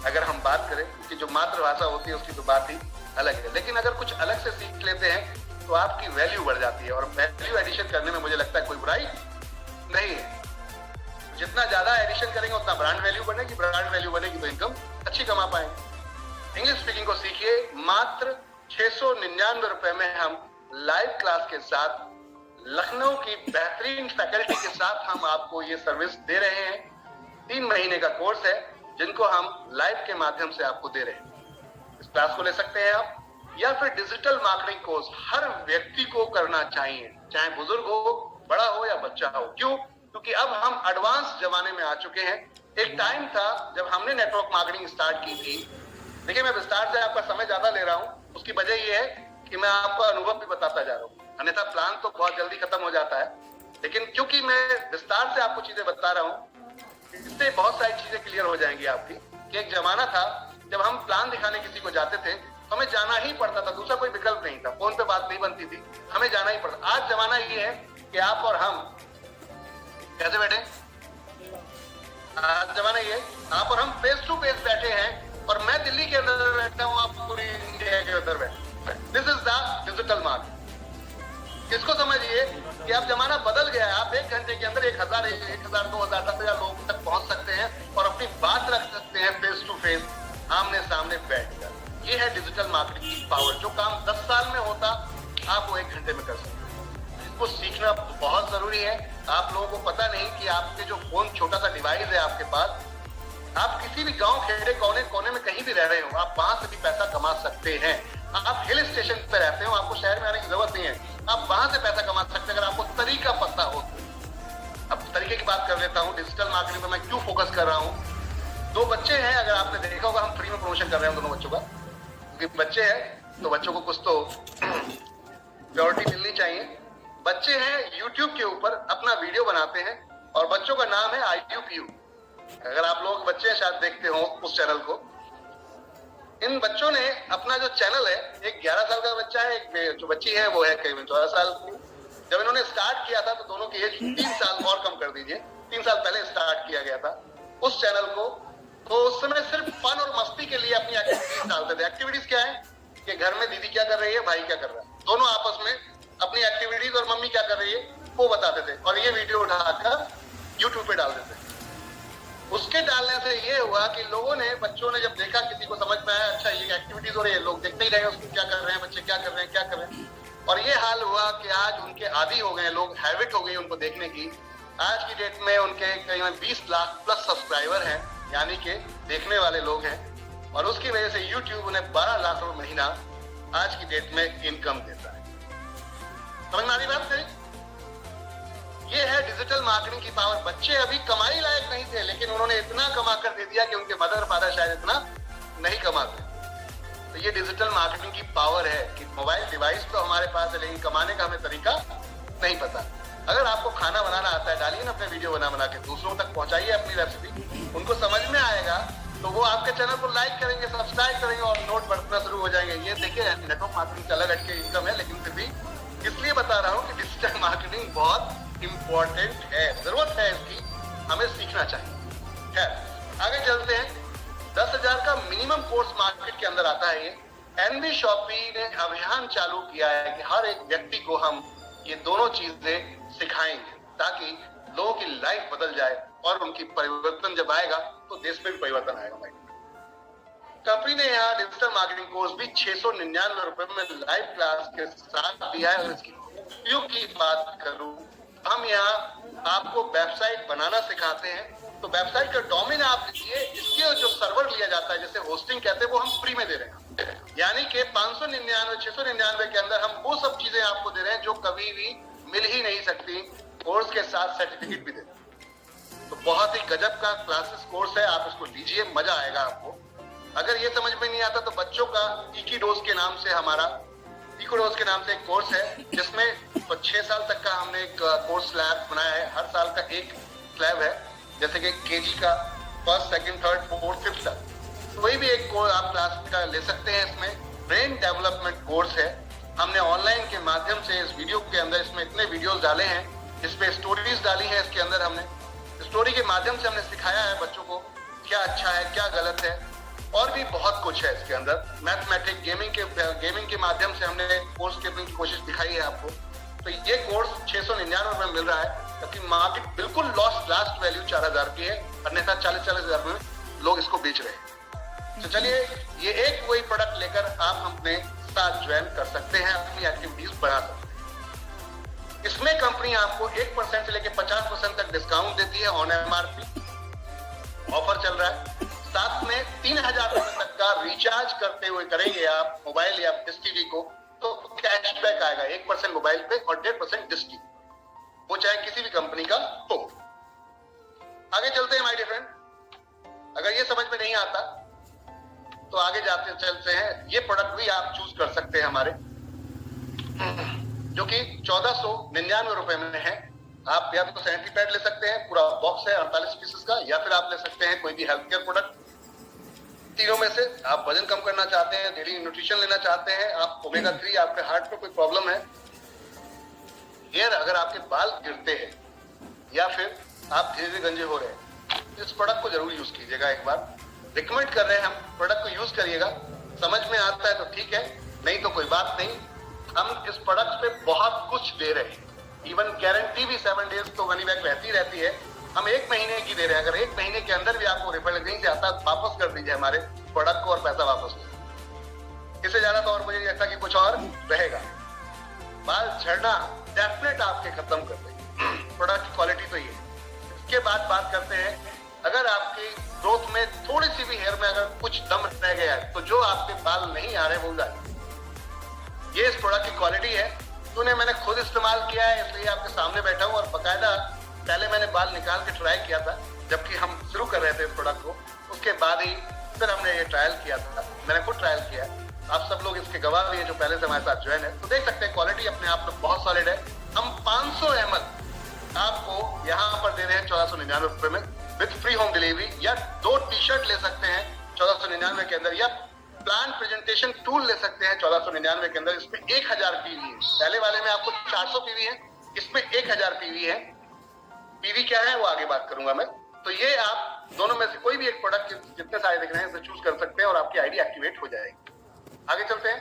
S1: अगर हम बात करें, कि जो मातृभाषा होती है उसकी तो बात ही अलग है। लेकिन अगर कुछ अलग से सीख लेते हैं तो आपकी वैल्यू बढ़ जाती है, और वैल्यू एडिशन करने में मुझे लगता है कोई बुराई नहीं है। जितना ज्यादा एडिशन करेंगे उतना ब्रांड वैल्यू बनेगी, ब्रांड वैल्यू बनेगी तो पाएंगे। इंग्लिश स्पीकिंग को सीखिए, मात्र 699 रुपए में हम लाइव क्लास के साथ लखनऊ की बेहतरीन फैकल्टी के साथ हम आपको ये सर्विस दे रहे हैं। 3 महीने का कोर्स है जिनको हम लाइव के माध्यम से आपको दे रहे हैं। इस क्लास को ले सकते हैं आप, या फिर डिजिटल मार्केटिंग कोर्स हर व्यक्ति को करना चाहिए, चाहे बुजुर्ग हो, बड़ा हो या बच्चा हो। क्यों? क्योंकि अब हम एडवांस जमाने में आ चुके हैं। एक टाइम था जब हमने नेटवर्क मार्केटिंग स्टार्ट की थी। देखिए, मैं विस्तार से आपका समय ज्यादा ले रहा हूं, उसकी वजह ये है कि मैं आपको अनुभव भी बताता जा रहा हूं, अन्यथा प्लान तो बहुत जल्दी खत्म हो जाता है। लेकिन क्योंकि मैं विस्तार से आपको चीजें बता रहा हूं, इससे बहुत सारी चीजें क्लियर हो जाएंगी आपकी। कि एक जमाना था जब हम प्लान दिखाने किसी को जाते थे तो हमें जाना ही पड़ता था, दूसरा कोई विकल्प नहीं था, फोन पे बात नहीं बनती थी, हमें जाना ही पड़ता। आज जमाना ये है कि आप और हम कैसे बैठे, आज जमाना ये आप और हम फेस टू फेस बैठे हैं, और मैं दिल्ली के अंदर बैठा हूँ, आप पूरी इंडिया के अंदर बैठे। This is the digital market. इसको समझिए कि अब जमाना बदल गया है। आप 1 घंटे के अंदर 1000, 1000, 2000, 10,000 लोगों तक पहुंच सकते हैं और अपनी बात रख सकते हैं फेस टू फेस, आमने सामने बैठकर। ये है डिजिटल मार्केटिंग की पावर। जो काम 10 साल में होता, आप वो 1 घंटे में कर सकते हैं। इसको सीखना बहुत जरूरी है। आप लोगों को पता नहीं कि आपके जो फोन, छोटा सा डिवाइस है आपके पास, आप किसी भी गांव, खेड़े, कोने कोने में कहीं भी रह रहे हो, आप वहां से भी पैसा कमा सकते हैं। आप हिल स्टेशन पे रहते हो, आपको शहर में आने की जरूरत नहीं है, आप वहां से पैसा कमा सकते हैं अगर आपको तरीका पता हो। अब तरीके की बात कर लेता हूँ। डिजिटल मार्केटिंग पे मैं क्यों फोकस कर रहा हूँ। 2 बच्चे हैं, अगर आपने देखा होगा, हम फ्री में प्रमोशन कर रहे हैं दोनों बच्चों का, क्योंकि बच्चे हैं तो बच्चों को कुछ तो प्योरिटी मिलनी चाहिए। बच्चे हैं, यूट्यूब के ऊपर अपना वीडियो बनाते हैं और बच्चों का नाम है IUPU। अगर आप लोग बच्चे शायद देखते हो उस चैनल को। इन बच्चों ने अपना जो चैनल है, एक 11 साल का बच्चा है, एक जो बच्ची है वो है करीबन 14 साल की। जब इन्होंने स्टार्ट किया था तो दोनों की एज 3 साल और कम कर दीजिए, 3 साल पहले स्टार्ट किया गया था उस चैनल को। तो उस समय सिर्फ फन और मस्ती के लिए अपनी एक्टिविटीज डालते थे। एक्टिविटीज क्या है कि घर में दीदी क्या कर रही है, भाई क्या कर रहा है, दोनों आपस में अपनी एक्टिविटीज, और मम्मी क्या कर रही है वो बताते थे, और ये वीडियो उठाकर यूट्यूब पे डाल देते थे। उसके डालने से ये हुआ कि लोगों ने, बच्चों ने जब देखा, किसी को समझ में आया, अच्छा ये एक्टिविटीज हो रही है, लोग देखते ही रहे उसको, क्या कर रहे हैं बच्चे, क्या कर रहे हैं, क्या कर रहे हैं। और ये हाल हुआ कि आज उनके आदी हो गए लोग, हैबिट हो गई उनको देखने की। आज की डेट में उनके करीबन 20 लाख प्लस सब्सक्राइबर हैं, यानी कि देखने वाले लोग हैं, और उसकी वजह से यूट्यूब उन्हें 12 लाख रुपए महीना आज की डेट में इनकम देता है। समझ में आ रही बात मेरी? ये है डिजिटल मार्केटिंग की पावर। बच्चे अभी कमाई लायक नहीं थे, लेकिन उन्होंने इतना कमा कर दे दिया कि उनके मदर फादर शायद इतना नहीं कमाते। तो ये डिजिटल मार्केटिंग की पावर है कि मोबाइल डिवाइस तो हमारे पास है, लेकिन कमाने का हमें तरीका नहीं पता। अगर आपको खाना बनाना आता है, डालिए ना अपने वीडियो बना के, दूसरों तक पहुंचाइए अपनी रेसिपी, उनको समझ में आएगा तो वो आपके चैनल को लाइक करेंगे, सब्सक्राइब करेंगे और नोट बढ़ना शुरू हो जाएंगे। ये देखिए, नेटवर्क मार्केटिंग का अलग हटके इनकम है, लेकिन फिर भी इसलिए बता रहा हूँ कि डिजिटल मार्केटिंग बहुत इंपॉर्टेंट है, जरूरत है इसकी, हमें सीखना चाहिए। खैर, आगे चलते हैं। 10,000 का मिनिमम कोर्स मार्केट के अंदर आता है। ये एनबी शॉपी ने अभियान चालू किया है कि हर एक व्यक्ति को हम ये दोनों चीजें सिखाएंगे, ताकि लोगों की लाइफ बदल जाए, और उनकी परिवर्तन जब आएगा तो देश में भी परिवर्तन आएगा। भाई, कंपनी ने यहाँ डिजिटल मार्केटिंग कोर्स भी 699 रुपए में लाइव क्लास के साथ दिया है। और इसकी उपयोग की बात करूं, हम यहाँ आपको वेबसाइट बनाना सिखाते हैं। तो वेबसाइट का डोमेन आप लीजिए, इसके जो सर्वर लिया जाता है, जैसे होस्टिंग कहते हैं, वो हम फ्री में दे रहे हैं। यानी कि 599, 699 के अंदर हम वो सब चीजें आपको दे रहे हैं जो कभी भी मिल ही नहीं सकती। कोर्स के साथ सर्टिफिकेट भी देते हैं। तो बहुत ही गजब का क्लासेस कोर्स है, आप इसको लीजिए, मजा आएगा आपको। अगर ये समझ में नहीं आता तो बच्चों का इकीडोज के नाम से, हमारा इकोडोज के नाम से एक कोर्स है, जिसमें 6 साल तक का हमने एक कोर्स स्लैब बनाया है। हर साल का एक स्लैब है, जैसे कि केजी का 1st, 2nd, 3rd, 4th, 5th तक, कोई भी एक कोर्स आप क्लास का ले सकते हैं। इसमें ब्रेन डेवलपमेंट कोर्स है। हमने ऑनलाइन के माध्यम से इस वीडियो के अंदर, इसमें इतने वीडियोस डाले हैं, इसमें स्टोरीज डाली हैं। इसके अंदर हमने स्टोरी के माध्यम से हमने सिखाया है बच्चों को क्या अच्छा है, क्या गलत है, और भी बहुत कुछ है इसके अंदर। मैथमेटिक्स, गेमिंग के माध्यम से हमने कोर्स करने की कोशिश दिखाई है आपको। तो ये कोर्स 699 में मिल रहा है, क्योंकि मार्केट बिल्कुल लास्ट वैल्यू 4,000 की है, अन्यथा 40,000 में लोग इसको बेच रहे हैं। तो चलिए ये एक वही प्रोडक्ट लेकर आप अपने साथ ज्वाइन कर सकते हैं, अपनी एक्टिविटीज बढ़ा सकते हैं। इसमें कंपनी आपको 1% से लेकर 50% तक डिस्काउंट देती है ऑन MRP, ऑफर चल रहा है। साथ में 3000 रुपए तक का रिचार्ज करते हुए करेंगे आप मोबाइल या डिश टीवी को, तो कैशबैक आएगा 1% मोबाइल पे और 1.5% डिश टीवी, वो चाहे किसी भी कंपनी का हो। आगे चलते हैं माय डियर फ्रेंड। अगर ये समझ में नहीं आता तो आगे जाते चलते हैं। ये प्रोडक्ट भी आप चूज कर सकते हैं हमारे, जो कि 1499 रुपए में है। आप या तो सैनिटरी पैड ले सकते हैं, पूरा बॉक्स है 48 पीसेस का, या फिर आप ले सकते हैं कोई भी हेल्थ केयर प्रोडक्ट। तीनों में से आप वजन कम करना चाहते हैं, डेली न्यूट्रिशन लेना चाहते हैं, आप ओमेगा 3, आपके हार्ट में कोई प्रॉब्लम है, हेयर अगर आपके बाल गिरते हैं या फिर आप धीरे धीरे गंजे हो रहे हैं, इस प्रोडक्ट को जरूर यूज कीजिएगा। एक बार रिकमेंड कर रहे हैं हम, प्रोडक्ट को यूज करिएगा। समझ में आता है तो ठीक है, नहीं तो कोई बात नहीं। हम इस प्रोडक्ट पे बहुत कुछ दे रहे हैं, इवन गारंटी भी 7 डेज तो मनी बैक रहती रहती है। हम 1 महीने की दे रहे हैं। अगर 1 महीने के अंदर भी आपको रिफंड नहीं आता, वापस कर दीजिए हमारे प्रोडक्ट को और पैसा वापस लीजिए। इससे ज्यादा तो और मुझे नहीं लगता कि कुछ और रहेगा। बाल झड़ना डेफिनेट आपके खत्म कर देंगे प्रोडक्ट की क्वालिटी तो ये। इसके बाद बात करते हैं, अगर आपकी ग्रोथ में थोड़ी सी भी हेयर में अगर कुछ दम रह गया है, तो जो आपके बाल नहीं आ रहे वो जाए। ये इस प्रोडक्ट की क्वालिटी है। तूने मैंने खुद इस्तेमाल किया है, इसलिए आपके सामने बैठा हूं। और बकायदा पहले मैंने बाल निकाल के ट्राई किया था जबकि हम शुरू कर रहे थे इस प्रोडक्ट को, उसके बाद ही फिर हमने ये ट्रायल किया था। मैंने खुद ट्रायल किया है, आप सब लोग इसके गवाह भी हैं जो पहले से हमारे साथ ज्वाइन है। तो देख सकते हैं क्वालिटी अपने आप में बहुत सॉलिड है। हम 500 ml आपको यहाँ पर दे रहे हैं 1499 रुपए में विद फ्री होम डिलीवरी, या 2 टी-शर्ट ले सकते हैं 1499 के अंदर, या प्लांट प्रेजेंटेशन टूल ले सकते हैं 1499 के अंदर। इसमें 1000 पीवी है। पहले वाले में आपको 400 पीवी है, इसमें 1000 पीवी है। पीवी क्या है वो आगे बात करूंगा मैं। तो ये आप दोनों में से कोई भी एक प्रोडक्ट जितने सारे दिख रहे हैं चूज कर सकते हैं और आपकी आईडी एक्टिवेट हो जाएगी। आगे चलते हैं।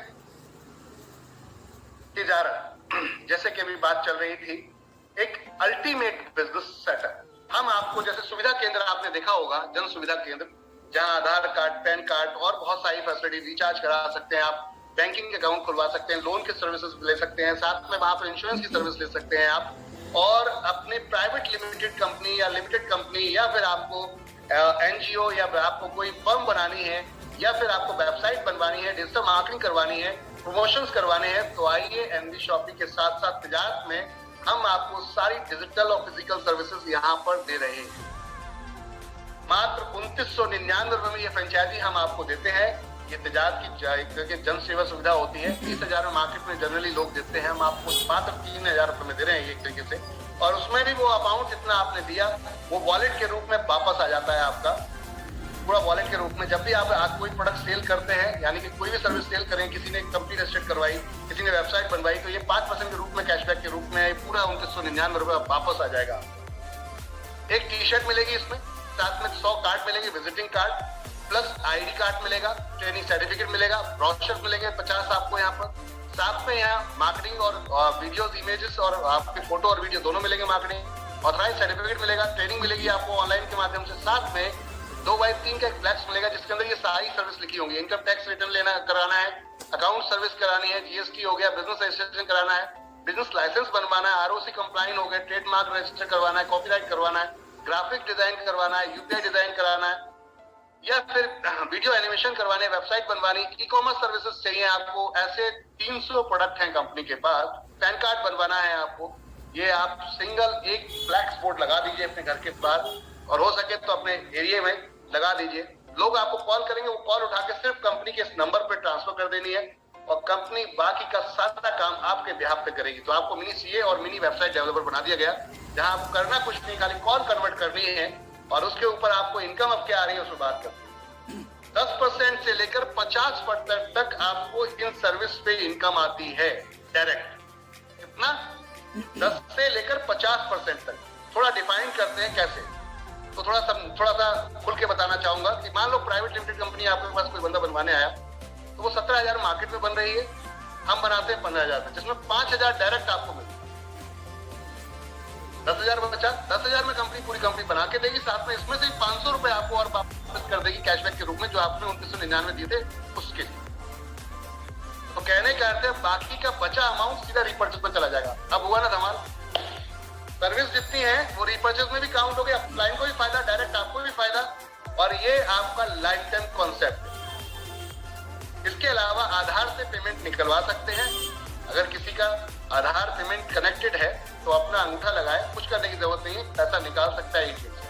S1: तिजारत, जैसे कि अभी बात चल रही थी, एक अल्टीमेट बिजनेस सेटअप। हम आपको जैसे सुविधा केंद्र आपने देखा होगा, जन सुविधा केंद्र, जहां आधार कार्ड, पैन कार्ड और बहुत सारी फैसिलिटी, रिचार्ज करा सकते हैं आप, बैंकिंग अकाउंट खुलवा सकते हैं, लोन की सर्विसेज ले सकते हैं, साथ में वहां पर इंश्योरेंस की सर्विस ले सकते हैं आप, और अपने प्राइवेट लिमिटेड कंपनी या लिमिटेड कंपनी, या फिर आपको एनजीओ, या फिर आपको कोई फर्म बनानी है, या फिर आपको वेबसाइट बनवानी है, डिजिटल मार्केटिंग करवानी है, प्रमोशंस करवाने हैं, तो आइए एनबी शॉपिंग के साथ साथ तिजारत में हम आपको सारी डिजिटल और फिजिकल सर्विसेज यहाँ पर दे रहे हैं। मात्र 2999 रुपए में ये फ्रेंचाइजी हम आपको देते हैं। ये तिजारत की जन सेवा सुविधा होती है। 30,000 में मार्केट में जनरली लोग देते हैं, हम आपको मात्र 3000 रुपए में दे रहे हैं एक तरीके से। और उसमें भी वो अमाउंट जितना आपने दिया वो वॉलेट के रूप में वापस आ जाता है आपका, पूरा वॉलेट के रूप में। जब भी आप कोई प्रोडक्ट सेल करते हैं, यानी कि कोई भी सर्विस सेल करें, किसी ने कंपनी रजिस्टर्ड करवाई, किसी ने वेबसाइट बनवाई, तो ये 5% के रूप में कैशबैक के रूप में पूरा 2999 रुपए वापस आ जाएगा। एक टी-शर्ट मिलेगी इसमें, साथ में 100 कार्ड मिलेंगे, visiting card plus ID card मिलेगा, ट्रेनिंग सर्टिफिकेट मिलेगा, ब्रोशर मिलेंगे 50 आपको यहाँ पर। साथ में यहाँ मार्केटिंग और वीडियोस, इमेजेस और आपके फोटो और वीडियो दोनों मिलेंगे। मार्केटिंग ऑथराइज सर्टिफिकेट मिलेगा, ट्रेनिंग मिलेगी आपको ऑनलाइन के माध्यम से। साथ में 2x3 का एक फ्लैक्स मिलेगा जिसके अंदर ये सारी सर्विस लिखी होंगी। इनकम टैक्स रिटर्न लेना कराना है, अकाउंट सर्विस करानी है, जीएसटी हो गया, बिजनेस रजिस्ट्रेशन कराना है, बिजनेस लाइसेंस बनवाना है, आरओसी कंप्लाइन हो गया, ट्रेडमार्क रजिस्टर करवाना है, कॉपीराइट करवाना है, ग्राफिक डिजाइन करवाना है, यूपीआई डिजाइन कराना है, या फिर वीडियो एनिमेशन करवाने, वेबसाइट बनवानी, ई कॉमर्स सर्विसेज चाहिए आपको। ऐसे 300 प्रोडक्ट हैं कंपनी के पास। पैन कार्ड बनवाना है आपको, ये आप सिंगल एक फ्लैक्स बोर्ड लगा दीजिए अपने घर के पास, और हो सके तो अपने एरिया में लगा दीजिए। लोग आपको कॉल करेंगे, वो कॉल उठा के सिर्फ कंपनी के इस नंबर पे ट्रांसफर कर देनी है और कंपनी बाकी का सारा काम आपके बिहाफ पे करेगी। तो आपको मिनी सीए और मिनी वेबसाइट डेवलपर बना दिया गया, जहां आपको करना कुछ नहीं, खाली कॉल कन्वर्ट करनी है और उसके ऊपर आपको इनकम अब क्या आ रही है उसमें बात करते हैं। 10% से लेकर 50% तक आपको इन सर्विस पे इनकम आती है डायरेक्ट। कितना? 10 से लेकर 50% तक। थोड़ा डिफाइन करते हैं कैसे, तो थोड़ा सा खुल के बताना चाहूंगा कि मान लो प्राइवेट लिमिटेड कंपनी आपके पास कोई बंदा बनवाने आया, तो वो 17,000 मार्केट में बन रही है, हम बनाते हैं 15,000 में, जिसमें 5,000 डायरेक्ट आपको मिलता है। 10,000 में बचा, 10,000 में कंपनी पूरी कंपनी बना के देगी, साथ में इसमें से 500 रुपए आपको और वापस वापस कर देगी कैशबैक के रूप में, जो आपने 2999 दिए थे उसके लिए। तो कहने का अर्थ है बाकी का बचा अमाउंट सीधा रिपर्चेज में चला जाएगा। अब हुआ ना धमाल, सर्विस जितनी है वो रिपर्चेज में भी काउंट हो गया, क्लाइंट को भी फायदा, डायरेक्ट आपको भी फायदा, और ये आपका लाइफ टाइम कॉन्सेप्ट है। इसके अलावा आधार से पेमेंट निकलवा सकते हैं। अगर किसी का आधार पेमेंट कनेक्टेड है तो अपना अंगूठा लगाए, कुछ करने की जरूरत नहीं है, पैसा निकाल सकता है एटीएम से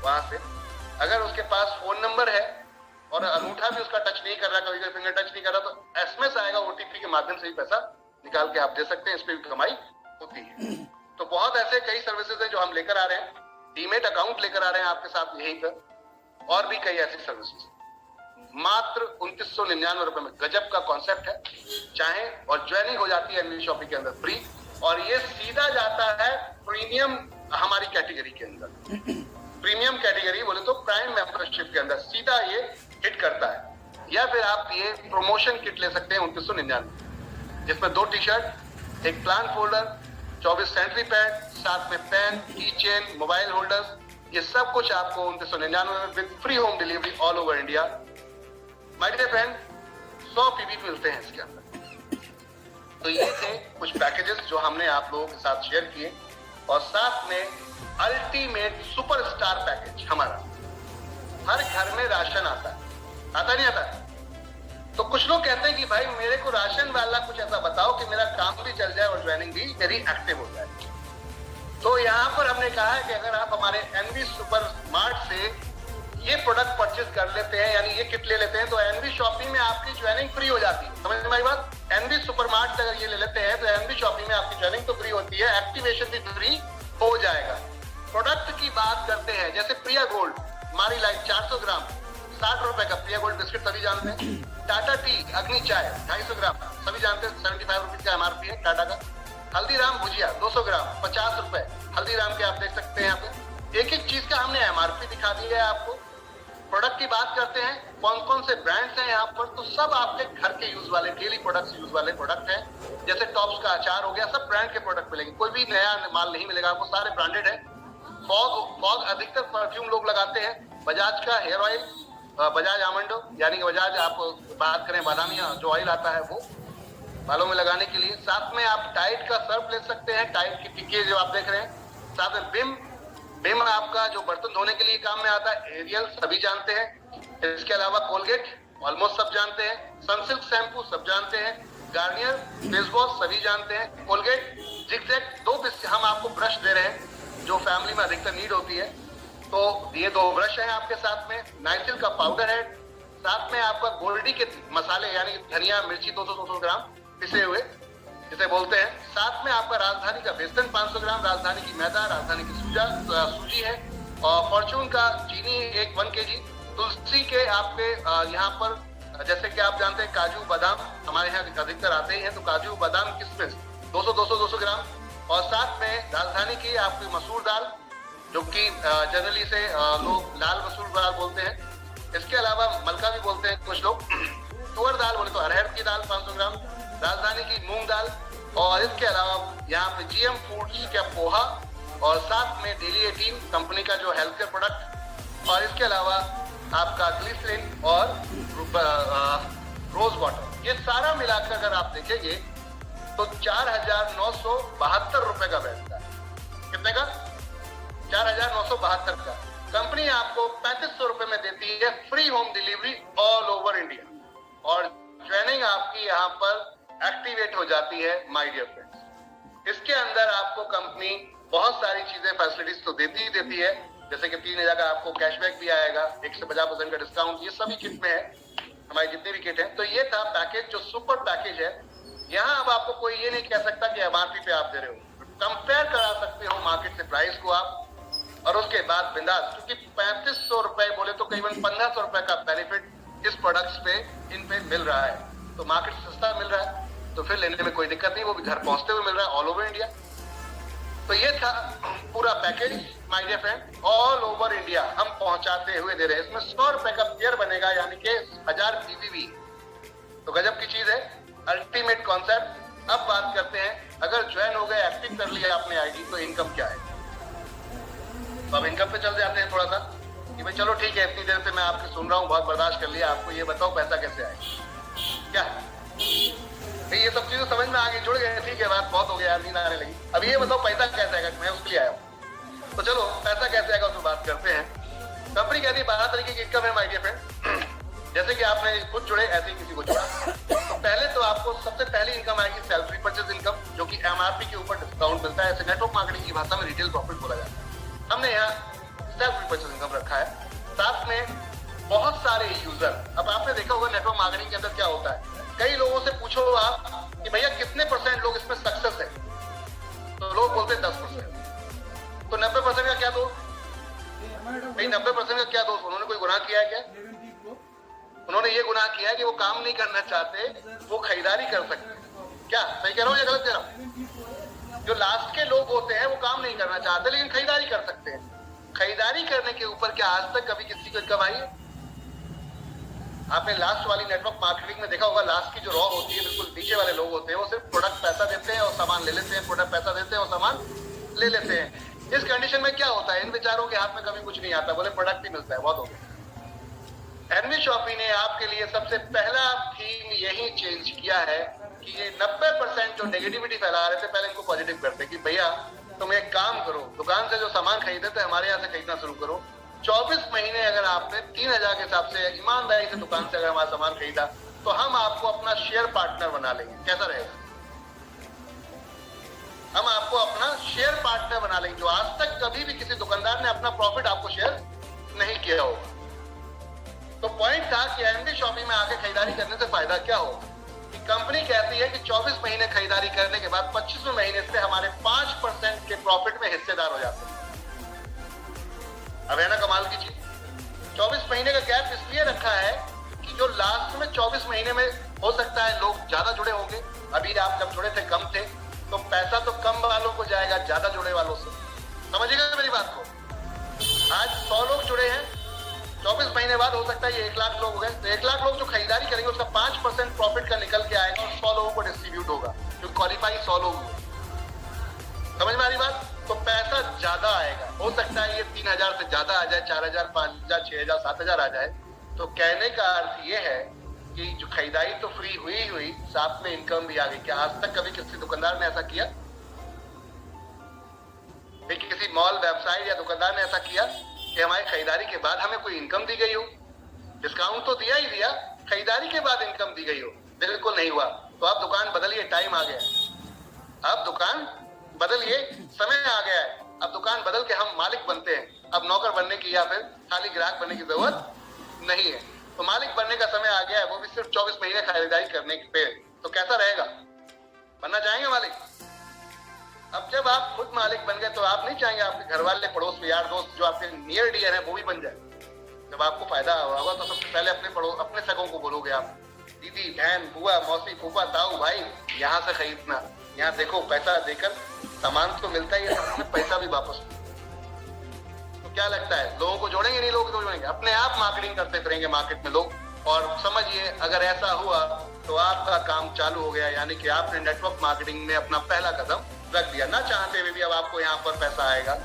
S1: वहां से। अगर उसके पास फोन नंबर है और अंगूठा भी उसका टच नहीं कर रहा, कभी फिंगर टच नहीं कर रहा, तो एसएमएस आएगा, ओटीपी के माध्यम से भी पैसा निकाल के आप दे सकते हैं। इस पे भी कमाई होती है। तो बहुत ऐसे कई सर्विसेज हैं जो हम लेकर आ रहे हैं, डीमेट अकाउंट लेकर आ रहे हैं आपके साथ यहीं पर, और भी कई ऐसी सर्विसेज मात्र 2999 रुपए में। गजब का कॉन्सेप्ट है, चाहे और ज्वाइनिंग हो जाती है एनवी शॉपिंग के अंदर फ्री, और ये सीधा जाता है प्रीमियम हमारी कैटेगरी के अंदर। प्रीमियम कैटेगरी बोले तो प्राइम मेंबरशिप के अंदर सीधा ये हिट करता है। या फिर आप ये प्रमोशन किट ले सकते हैं 2999, जिसमें 2 टी शर्ट, एक प्लान फोल्डर, 24 सैनिटरी पैड, साथ में पेन, की चेन, मोबाइल होल्डर्स, ये सब कुछ आपको 2999 में with free home delivery all over India. My dear friend, 100 PB मिलते हैं इसके अंदर। तो ये थे कुछ पैकेजेस जो हमने आप लोगों के साथ शेयर किए, और साथ में अल्टीमेट सुपरस्टार पैकेज हमारा। हर घर में राशन आता है, आता नहीं आता? तो कुछ लोग कहते हैं कि भाई मेरे को राशन वाला कुछ ऐसा बताओ कि मेरा काम भी चल जाए और ज्वाइनिंग भी मेरी एक्टिव हो जाए। तो यहाँ पर हमने कहा है कि अगर आप हमारे एनवी सुपर स्मार्ट से ये प्रोडक्ट परचेज कर लेते हैं, यानी ये किट ले लेते हैं, तो एनवी शॉपिंग में आपकी ज्वाइनिंग फ्री हो जाती है। समझ में आई बात? एनवी सुपर मार्ट से अगर ये ले लेते हैं तो एनवी शॉपिंग में आपकी ज्वाइनिंग तो फ्री होती है, एक्टिवेशन भी फ्री हो जाएगा। प्रोडक्ट की बात करते हैं, जैसे प्रिया गोल्ड हमारी लाइफ 400 ग्राम 60 रुपए का प्रिया गोल्ड बिस्किट सभी जानते हैं। टाटा टी अग्नि चाय 250 ग्राम सभी जानते हैं, 75 रुपीज का एमआरपी है टाटा का। हल्दीराम भुजिया 200 ग्राम 50 रुपए, हल्दीराम के आप देख सकते हैं यहाँ पे। एक एक चीज का हमने एमआरपी दिखा दिया है आपको। प्रोडक्ट की बात करते हैं, कौन कौन से ब्रांड्स हैं यहाँ पर, तो सब आपके घर के यूज वाले, डेली प्रोडक्ट्स यूज वाले प्रोडक्ट हैं। जैसे टॉप्स का अचार हो गया, सब ब्रांड के प्रोडक्ट मिलेंगे, कोई भी नया माल नहीं मिलेगा आपको, सारे ब्रांडेड है। फॉग अधिकतर परफ्यूम लोग लगाते हैं। बजाज का हेयर ऑयल, बजाज आमंडो, यानी कि बजाज आप बात करें बादामिया जो ऑयल आता है वो बालों में लगाने के लिए। साथ में आप टाइड का सर्फ ले सकते हैं, टाइड की टिक्की जो आप देख रहे हैं। साथ में बिम आपका जो बर्तन धोने के लिए काम में आता है। एरियल सभी जानते हैं। इसके अलावा कोलगेट ऑलमोस्ट सब जानते हैं। सनसिल्क शैम्पू सब जानते हैं। गार्नियर फेस वॉश सभी जानते हैं। कोलगेट जिगजैग 2 हम आपको ब्रश दे रहे हैं जो फैमिली में अधिकतर नीड होती है, तो ये 2 ब्रश हैं आपके साथ में। नाइसिल का पाउडर है, साथ में आपका गोल्डी के मसाले यानी धनिया मिर्ची 200 ग्राम पिसे हुए जिसे बोलते हैं। साथ में आपका राजधानी का बेसन 500 ग्राम, राजधानी की मैदा, राजधानी की सूजी है, और फॉर्चून का चीनी 1 kg। तुलसी के आपके यहाँ पर जैसे कि आप जानते हैं काजू बादाम हमारे यहाँ अधिकतर आते ही हैं, तो काजू बादाम किशमिश 200 ग्राम। और साथ में राजधानी की आपकी मसूर दाल जो कि जनरली से लोग लाल मसूर दाल बोलते हैं। इसके अलावा मलका भी बोलते हैं कुछ लोग। तुअर दाल बोले तो अरहर की दाल 500 ग्राम, राजधानी की मूंग दाल, और इसके अलावा यहाँ पे जीएम फूड्स का पोहा, और साथ में डेली 18 कंपनी का जो हेल्थ केयर प्रोडक्ट, और इसके अलावा आपका ग्लिसरीन और रोज वाटर। ये सारा मिलाकर अगर आप देखेंगे तो 4,972 रुपए का बैठता है। कितने का? 4,972 का। कंपनी आपको 3500 रुपए में देती है free home delivery all over India, और ट्रेनिंग आपकी यहाँ पर एक्टिवेट हो जाती है माय डियर फ्रेंड्स। इसके अंदर आपको कंपनी बहुत सारी चीजें फैसिलिटीज तो देती ही देती है, जैसे कि 3000 का आपको कैशबैक भी आएगा, 1 से 50% का डिस्काउंट, ये सभी किट में है हमारी जितनी भी किट है। तो ये था पैकेज जो सुपर पैकेज है। यहाँ अब आपको कोई ये नहीं कह सकता कि एमआरपी पे आप दे रहे हो, कंपेयर करा सकते हो मार्केट से प्राइस को आप, और उसके बाद बिंदास, क्योंकि 3500 रुपए बोले तो करीबन 1500 रुपए का बेनिफिट इस प्रोडक्ट्स पे इन पे मिल रहा है। तो मार्केट सस्ता मिल रहा है तो फिर लेने में कोई दिक्कत नहीं, वो भी घर पहुंचते हुए मिल रहा है ऑल ओवर इंडिया। तो ये था पूरा package my dear friend, all over India हम पहुंचाते हुए दे रहे हैं। इसमें 100 रुपए का पेयर बनेगा, यानी कि 1000 पीवीवी। तो गजब की चीज है, अल्टीमेट कॉन्सेप्ट। अब बात करते हैं, अगर ज्वाइन हो गए, एक्टिव कर लिया आपने आईडी, तो इनकम क्या है। तो अब इनकम पे चल जाते हैं थोड़ा सा। कि भाई चलो ठीक है, इतनी देर से मैं आपकी सुन रहा हूँ, बहुत बर्दाश्त कर लिया, आपको ये बताओ पैसा कैसे आएगा। क्या भाई ये सब चीजें समझ में आ गई, जुड़ गए, ठीक है, बात बहुत हो गया यार, नींद आने लगी। अब ये बताओ पैसा कैसे आएगा, मैं उसके लिए आया हूँ। तो चलो पैसा कैसे आएगा उसमें बात करते हैं। कंपनी कहती है 12 तरीके की इनकम है माय डियर फ्रेंड। जैसे कि आपने खुद जुड़े ऐसे ही किसी को जुड़ा। तो पहले तो आपको सबसे पहली इनकम आएगी सेल्फ रिपर्चेज इनकम, जो कि एमआरपी के ऊपर डिस्काउंट मिलता है। ऐसे नेटवर्क मार्केटिंग की भाषा में रिटेल प्रॉफिट बोला जाता है। हमने यहाँ सेल्फ रिपर्चेज इनकम रखा है। साथ में बहुत सारे यूजर, अब आपने देखा होगा नेटवर्क मार्केटिंग के अंदर क्या होता है, कई लोगों से पूछो आप कि भैया कितने % लोग इसमें सक्सेस है, तो लोग बोलते हैं 10%। तो 90% का क्या दोष भाई, 90% का क्या दोष? उन्होंने कोई गुनाह किया है क्या? उन्होंने ये गुनाह किया है कि वो काम नहीं करना चाहते, वो खरीदारी कर सकते हैं। क्या सही कह रहा हूँ या गलत कह रहा हूँ? जो लास्ट के लोग होते हैं वो काम नहीं करना चाहते लेकिन खरीदारी कर सकते हैं। खरीदारी करने के ऊपर क्या आज तक कभी किसी को इनकम आई है? आपने लास्ट वाली नेटवर्क मार्केटिंग में देखा होगा, लास्ट की जो रॉ होती है, बिल्कुल नीचे वाले लोग होते हैं, वो सिर्फ प्रोडक्ट पैसा देते हैं और सामान ले लेते हैं, प्रोडक्ट पैसा देते हैं और सामान ले लेते हैं। इस कंडीशन में क्या होता है, इन बेचारों के हाथ में कभी कुछ नहीं आता, बोले प्रोडक्ट ही मिलता है, बहुत हो गया। एनवी शॉपी ने आपके लिए सबसे पहला थीम यही चेंज किया है कि ये 90% जो नेगेटिविटी फैला रहे थे, पहले इनको पॉजिटिव करते कि भैया तुम एक काम करो, दुकान से जो सामान खरीदे थे हमारे यहाँ से खरीदना शुरू करो। 24 महीने अगर आपने 3000 के हिसाब से ईमानदारी से दुकान से अगर हमारा सामान खरीदा तो हम आपको अपना शेयर पार्टनर बना लेंगे। कैसा रहेगा? हम आपको अपना शेयर पार्टनर बना लेंगे। जो आज तक कभी भी किसी दुकानदार ने अपना प्रॉफिट आपको शेयर नहीं किया होगा। तो पॉइंट था कि एनवी शॉपी में आके खरीदारी करने से फायदा क्या होगा, कि कंपनी कहती है कि 24 महीने खरीदारी करने के बाद 25वें महीने से हमारे 5% के प्रॉफिट में हिस्सेदार हो जाते हैं। अब है ना कमाल की चीज। 24 महीने का गैप इसलिए रखा है कि जो लास्ट में 24 महीने में हो सकता है लोग ज्यादा जुड़े होंगे। अभी आप जब जुड़े थे कम थे, तो पैसा तो कम वालों को जाएगा ज्यादा जुड़े वालों से। समझिएगा मेरी बात को। आज 100 लोग जुड़े हैं, 24 महीने बाद हो सकता है ये 1 लाख लोग हो गए, तो 1 लाख लोग जो खरीदारी करेंगे उसका 5% प्रॉफिट का निकल के आएगा और 100 लोगों को डिस्ट्रीब्यूट होगा, जो क्वालिफाई 100 लोग हुए। समझ में आ रही बात? तो पैसा ज्यादा आएगा। हो सकता है ये 3000 से ज्यादा आ जाए, 4000, 5000, 6000, 7000 आ जाए। तो कहने का अर्थ ये है कि जो खरीदारी तो फ्री हुई, साथ में इनकम भी आ गई। क्या आज तक कभी किसी दुकानदार ने ऐसा किया? किसी मॉल, वेबसाइट या दुकानदार ने ऐसा किया कि हमारी खरीदारी के बाद हमें कोई इनकम दी गई हो? डिस्काउंट तो दिया ही दिया, खरीदारी के बाद इनकम दी गई हो? बिल्कुल नहीं हुआ। तो आप दुकान बदलिए, टाइम आ गया। अब दुकान बदलिए, समय आ गया है। अब दुकान बदल के हम मालिक बनते हैं। अब नौकर बनने की या फिर खाली ग्राहक बनने की जरूरत नहीं है। तो मालिक बनने का समय आ गया है, वो भी सिर्फ 24 महीने खरीदारी करने पे। तो कैसा रहेगा? बनना चाहेंगे मालिक? अब जब आप खुद मालिक बन गए तो आप नहीं चाहेंगे आपके घर वाले, पड़ोस, यार दोस्त जो आपके नियर डियर है वो भी बन जाए। जब आपको फायदा होगा तो सबसे पहले अपने सगों को बोलोगे आप, दीदी, बहन, बुआ, मौसी, फूफा, ताऊ, भाई, यहाँ से खरीदना, यहाँ देखो पैसा देकर सामान तो मिलता ही है, पैसा भी वापस। तो क्या लगता है, लोगों को जोड़ेंगे? नहीं, लोग तो जोड़ेंगे, अपने आप मार्केटिंग करते फिरेंगे मार्केट में लोग। और समझिए अगर ऐसा हुआ तो आपका काम चालू हो गया, यानी कि आपने नेटवर्क मार्केटिंग में अपना पहला कदम रख दिया। ना चाहते हुए भी अब आपको यहाँ पर पैसा आएगा।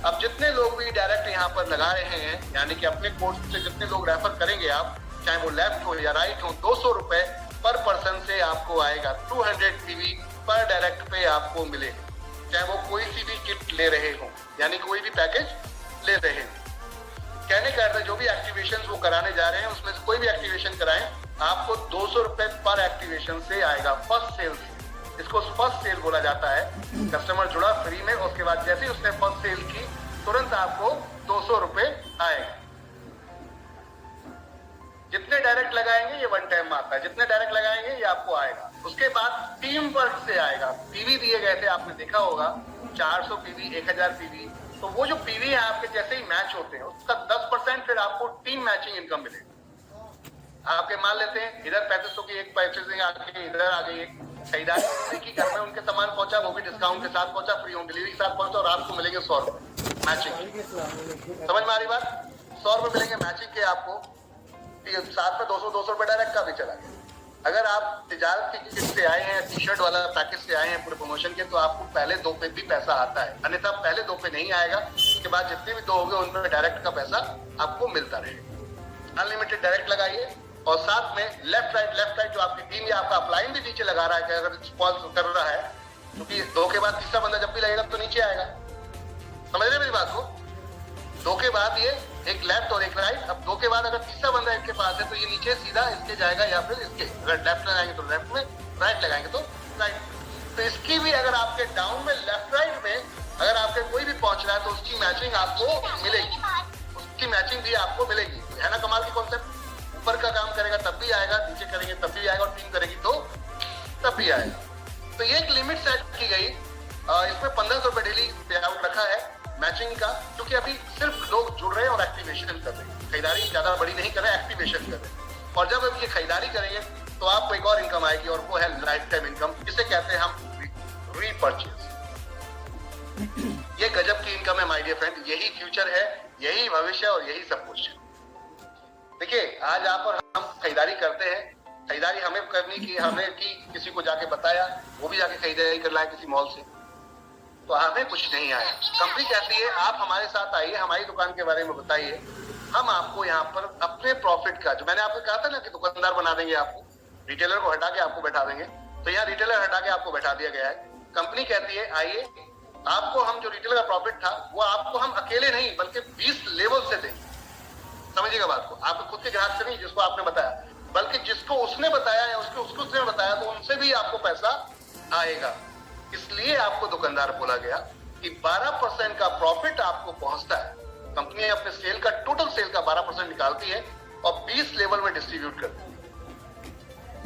S1: अब जितने लोग भी डायरेक्ट यहाँ पर लगा रहे हैं, यानी कि अपने कोर्स से जितने लोग रेफर करेंगे आप, चाहे वो लेफ्ट हो या राइट हो, 200 रुपए पर पर्सन से आपको आएगा। 200 पीवी पर डायरेक्ट पे आपको मिलेगा, चाहे वो कोई सी भी किट ले रहे हो, यानी कोई भी पैकेज ले रहे हो। कहने का अर्थ जो भी एक्टिवेशन वो कराने जा रहे हैं उसमें से कोई भी एक्टिवेशन कराएं, आपको 200 रुपए पर एक्टिवेशन से आएगा, फर्स्ट सेल से। इसको फर्स्ट सेल बोला जाता है। कस्टमर जुड़ा फ्री में, उसके बाद जैसे ही उसने फर्स्ट सेल की तुरंत आपको 200 रुपए आएगा। जितने डायरेक्ट लगाएंगे ये वन टाइम आता है, जितने डायरेक्ट लगाएंगे ये आपको आएगा। उसके बाद टीम वर्क से आएगा। पीवी दिए गए थे, आपने देखा होगा 400 पीवी, 1000 पीवी। तो वो जो पीवी है आपके जैसे ही मैच होते हैं उसका 10% फिर आपको टीम मैचिंग इनकम मिलेगा। आपके मान लेते हैं इधर 3500 की एक परचेजिंग आ गई, इधर आ गई एक खरीदारी की, घर में उनके सामान पहुंचा, वो भी डिस्काउंट के साथ पहुंचा, फ्री होम डिलीवरी के साथ पहुंचा, और आपको मिलेंगे 100 रुपए मैचिंग। समझ में आ रही बात? 100 रुपए मिलेंगे मैचिंग के आपको, साथ में 200 रुपए डायरेक्ट का भी चला गया। अगर आप तिजारत की किट से आए हैं, टी शर्ट वाला पैकेज से आए हैं पूरे प्रमोशन के, तो आपको पहले 2 पे भी पैसा आता है, अन्यथा पहले 2 पे नहीं आएगा। उसके बाद जितने भी 2 होंगे उन पर डायरेक्ट का पैसा आपको मिलता रहेगा। अनलिमिटेड डायरेक्ट लगाइए और साथ में लेफ्ट राइट जो आपकी टीम या आपका अपलाइन भी नीचे लगा रहा है कि अगर कॉल कर रहा है, क्योंकि 2 के बाद तीसरा बंदा जब भी लगेगा तो नीचे आएगा। समझ रहे मेरी बात को? 2 के बाद ये एक लेफ्ट और एक राइट। अब 2 के बाद अगर तीसरा बंदा इनके पास है तो ये नीचे सीधा इसके जाएगा या फिर इसके, अगर लेफ्ट लगाएंगे तो लेफ्ट में, राइट लगाएंगे तो राइट। तो इसकी भी अगर आपके डाउन में लेफ्ट राइट में अगर आपके कोई भी पहुंच रहा है तो उसकी मैचिंग आपको मिलेगी, उसकी मैचिंग भी आपको मिलेगी। है ना कमाल की कॉन्सेप्ट? ऊपर का काम करेगा तब भी आएगा, नीचे करेंगे तब भी आएगा, और टीम करेगी तो तब भी आएगा। तो ये एक लिमिट सेट की गई। इसमें 1500 रुपए डेली पे आउट रखा है मैचिंग का, क्योंकि अभी सिर्फ लोग जुड़ रहे हैं और एक्टिवेशन कर रहे हैं। खरीदारी ज्यादा बड़ी नहीं कर रहे हैं, एक्टिवेशन कर रहे हैं। और जब अब ये खरीदारी करेंगे तो आपको एक और इनकम आएगी, और वो है लाइफ टाइम इनकम, जिसे कहते हैं हम रीपर्चेज। ये गजब की इनकम है माय डियर फ्रेंड। यही फ्यूचर है, यही भविष्य और यही सब कुछ है। देखिए, आज आप और हम खरीदारी करते हैं, खरीदारी हमें करनी की, हमें की किसी को जाके बताया, वो भी जाके खरीदारी कर लाए किसी मॉल से, तो हमें कुछ नहीं आया। कंपनी कहती है आप हमारे साथ आइए, हमारी दुकान के बारे में बताइए, हम आपको यहाँ पर अपने प्रॉफिट का, जो मैंने आपको कहा था ना कि दुकानदार बना देंगे आपको, रिटेलर को हटा के आपको बैठा देंगे, तो यहाँ रिटेलर हटा के आपको बैठा दिया गया है। कंपनी कहती है आइए, आपको हम जो रिटेलर का प्रॉफिट था वो आपको हम अकेले नहीं बल्कि 20 लेवल से देंगे। समझिएगा बात को? आपको खुद के ग्राहक से नहीं जिसको आपने बताया, बल्कि जिसको उसने बताया या उसको उसने बताया, तो उनसे भी आपको पैसा आएगा। इसलिए आपको दुकानदार बोला गया कि 12% का प्रॉफिट आपको पहुंचता है। कंपनी अपने सेल का, टोटल सेल का 12% निकालती है और 20 लेवल में डिस्ट्रीब्यूट करती है।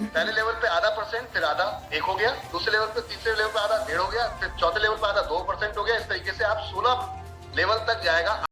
S1: पहले लेवल पे आधा %, फिर आधा 1 हो गया, दूसरे लेवल पे, तीसरे लेवल पे आधा 1.5 हो गया, फिर चौथे लेवल पे आधा 2% हो गया। इस तरीके से आप 16 लेवल तक जाएगा